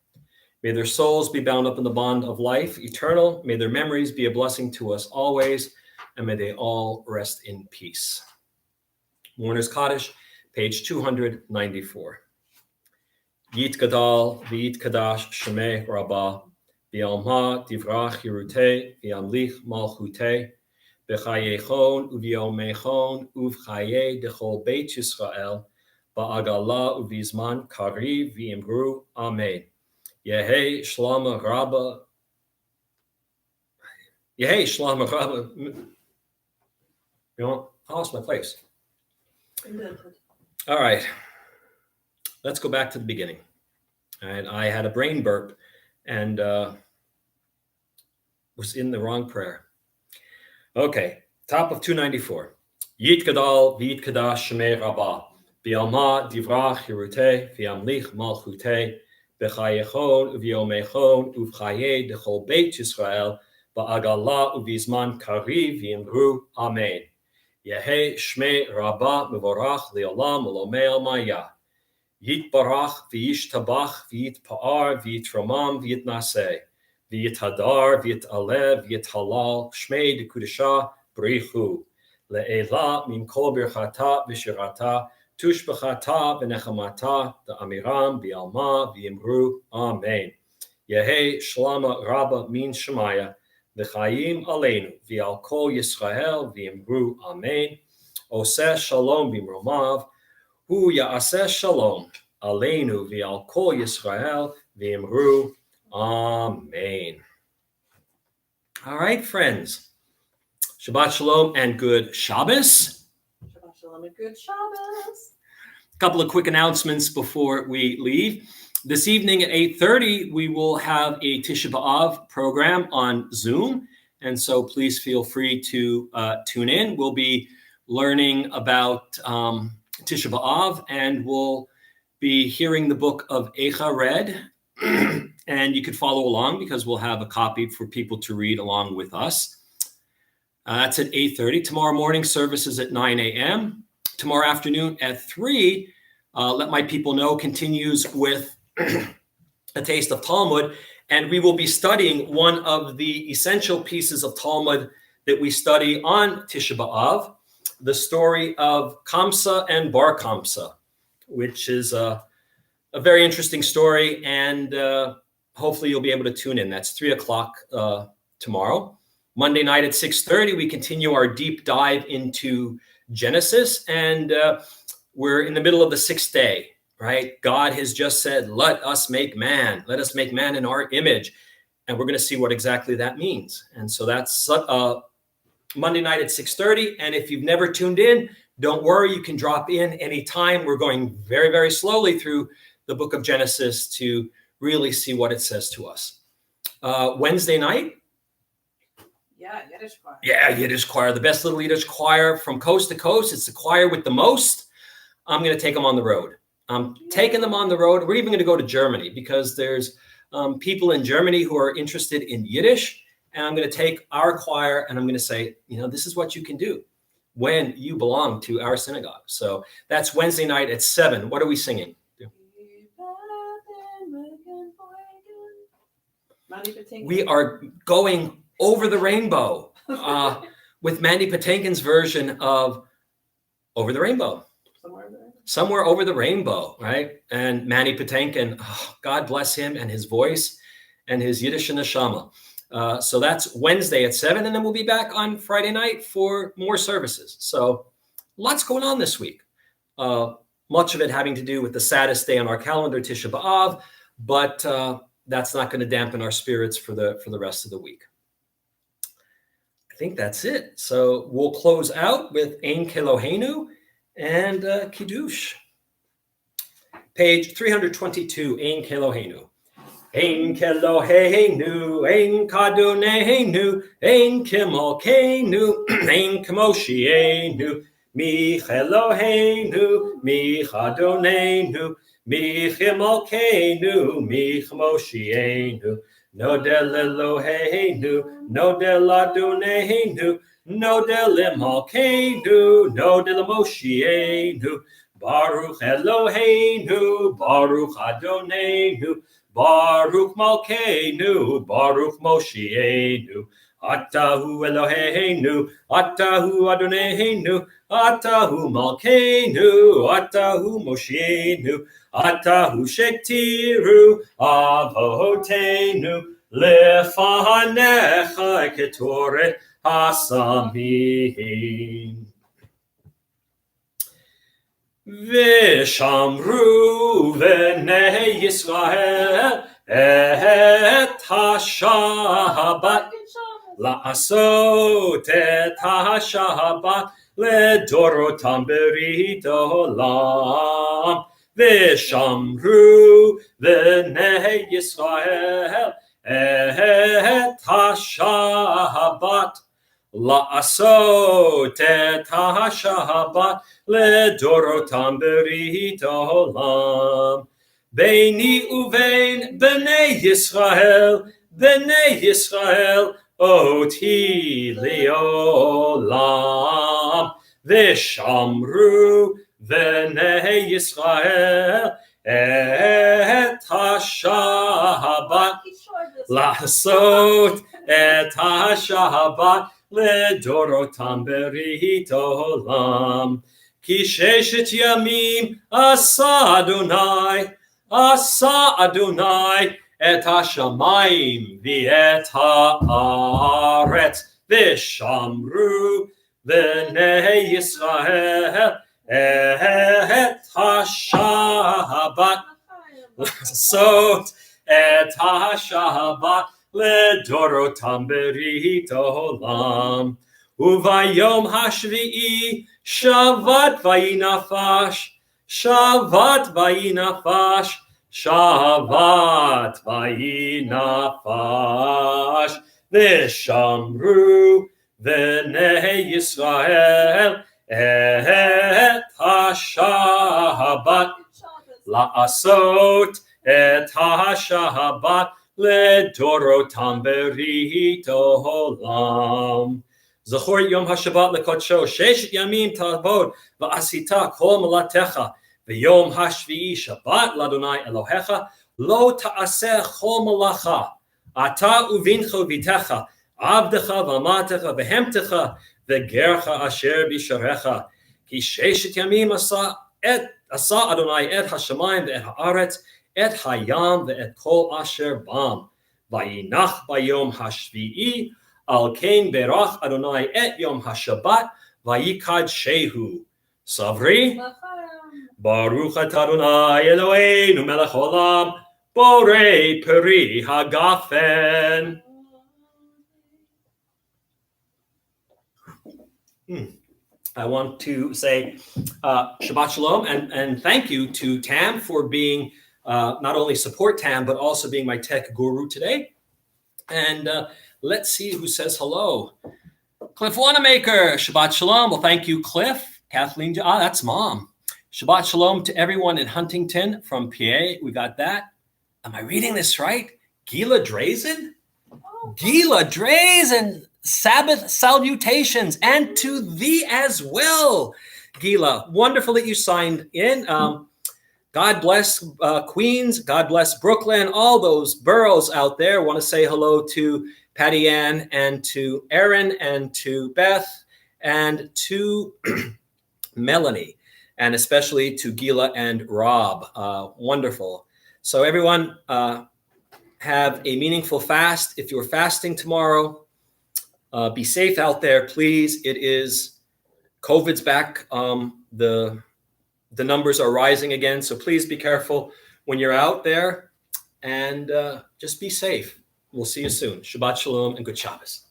May their souls be bound up in the bond of life eternal. May their memories be a blessing to us always, and may they all rest in peace. Mourner's Kaddish, page 294. Yit Gadal, V'yit Kadash, Shemeh Rabbah, V'yalma Divrach Yeruteh, V'yamlich Malchuteh, B'chayechon U'v'yomechon U'v'chayeh Dechol Beit Yisrael, Ba'agala U'v'zman Kariv V'yimru Amen. Yehei Shlama Rabba. Yehei Shlama Rabba. You know, I lost my place. All right. Let's go back to the beginning. All right. I had a brain burp and was in the wrong prayer. Okay. Top of 294. Yit Gadal V'yit Kadash Shemei Rabbah. B'yalma Divrach Yeruteh V'yamlich Malchuteh. B'chayechon u'v'yomechon u'v'chayeh dechol Beit Yisrael ba'agala u'v'zman kariv v'yimru Amen. Yehei Shmei Rabbah mevorach le'olam u'lomei al-maya. Yitbarach v'yishtabach v'yitpa'ar v'yitramam v'yitnaseh v'yithadar v'yitalev v'yithalal Shmei dekudesha brichu le'ela min kol birchata v'shirata Tushbachata v'nechamata da'amiram v'yalma v'yimru Amen. Yehei Shlama Rabba min Shemaya v'chayim aleinu v'yal kol Yisrael v'yimru Amen. Oseh shalom b'mromav hu ya'aseh shalom aleinu v'yal kol Yisrael v'yimru Amen. All right, friends. Shabbat shalom and good Shabbos. Good Shabbos. A couple of quick announcements before we leave. This evening at 8:30, we will have a Tisha B'Av program on Zoom. And so please feel free to tune in. We'll be learning about Tisha B'Av, and we'll be hearing the book of Eicha read. And you could follow along because we'll have a copy for people to read along with us. That's at 8:30. Tomorrow morning service is at 9 a.m. Tomorrow afternoon at 3, Let My People Know continues with a taste of Talmud. And we will be studying one of the essential pieces of Talmud that we study on Tisha B'Av, the story of Kamsa and Bar Kamsa, which is a a very interesting story, and hopefully you'll be able to tune in. That's 3:00 tomorrow. Monday night at 6:30, we continue our deep dive into Genesis, and we're in the middle of the 6th day, right? God has just said, let us make man. Let us make man in our image. And we're going to see what exactly that means. And so that's Monday night at 6:30. And if you've never tuned in, don't worry, you can drop in anytime. We're going very, very slowly through the book of Genesis to really see what it says to us. Wednesday night. Yeah, Yiddish choir. Yeah, Yiddish choir, the best little Yiddish choir from coast to coast. It's the choir with the most. I'm going to take them on the road. I'm taking them on the road. We're even going to go to Germany because there's people in Germany who are interested in Yiddish. And I'm going to take our choir and I'm going to say, this is what you can do when you belong to our synagogue. So that's Wednesday night at 7. What are we singing? We are going over the rainbow with Mandy Patinkin's version of Over the Rainbow. Somewhere over the rainbow, right? And Mandy Patinkin, God bless him and his voice and his Yiddish neshama. So that's Wednesday at 7, and then we'll be back on Friday night for more services. So lots going on this week. Much of it having to do with the saddest day on our calendar, Tisha B'Av, but that's not going to dampen our spirits for the rest of the week. I think that's it. So we'll close out with Ein Keloheinu and Kiddush. Page 322, Ein Keloheinu. Ein Keloheinu, Ein Kadoneinu, Ein Kimolkeinu, Ein Kemoshienu, Mi Eloheinu, Mi Chadoneinu, Mi Chimolkeinu, Mi Chemoshienu, Nodel Eloheinu, Nodel Adoneinu, Nodel Imolkeinu, Nodel Moshienu, Baruch Eloheinu, Baruch Adoneinu, Baruch Malkeinu, Baruch Moshienu, Atahu Eloheinu, Atahu Adoneinu, Atahu Malkeinu, Atahu Moshienu, Atahu Shektiru, Avotenu, Lefanecha Ketoret Hasamim. Vishamru V'nei Yisrael et HaShabbat La'asot et HaShabbat Ledorotam Berit Olam. Vishamru V'nei Yisrael et HaShabbat La'asot et HaShabbat Ledorotam Berit Olam. Beini uvein Bnei Yisrael, Oti Leolam. Vishamru Bnei Yisrael et HaShabbat La'asot et HaShabbat Ledorotam Berit Olam. Ki sheshet yamim asa Adonai et hashamayim v'et haaretz v'shamru v'nei Yisrael et hashabat l'asot et hashabat ledorotam berit olam. Uvayom hashvi'i Shabbat vayinafash, Shabbat vayinafash, Shabbat vayinafash. V'shamru v'nei Yisrael et hashabat la'asot et hashabat ledorotam berit olam. Zachor Yom HaShabbat lekodsho, Sheshet Yamim Tavod, Va'asita Kol Malatecha, V'Yom HaShvi'i Shabbat L'Adonai Elohecha, Lo Ta'aseh Chol Malacha, Ata Uvincha Vitecha, Avdecha V'Amatecha V'Hemtecha, V'Gercha Asher B'Sharecha, Ki Sheshet Yamim Asa Asa Adonai et hashamayim ve'et haaretz et hayam ve'et kol asher bam. Vayinach bayom hashvi'i al kain berach Adonai et yom hashabbat vayikad shehu. Savri. Baruch atah Adonai Eloheinu melech olam borei peri hagafen. I want to say Shabbat Shalom and thank you to Tam for being not only support Tam, but also being my tech guru today. And let's see who says hello. Cliff Wanamaker, Shabbat Shalom. Well, thank you, Cliff. Kathleen, that's Mom. Shabbat Shalom to everyone in Huntington from PA. We got that. Am I reading this right? Gila Drazen? Gila Drazen. Sabbath salutations, and to thee as well, Gila. Wonderful that you signed in. God bless Queens. God bless Brooklyn. All those boroughs out there. Want to say hello to Patty Ann and to Aaron and to Beth and to Melanie, and especially to Gila and Rob. Wonderful. So everyone, have a meaningful fast. If you're fasting tomorrow, be safe out there, please. It is COVID's back. The numbers are rising again, so please be careful when you're out there, and just be safe. We'll see you soon. Shabbat Shalom and good Shabbos.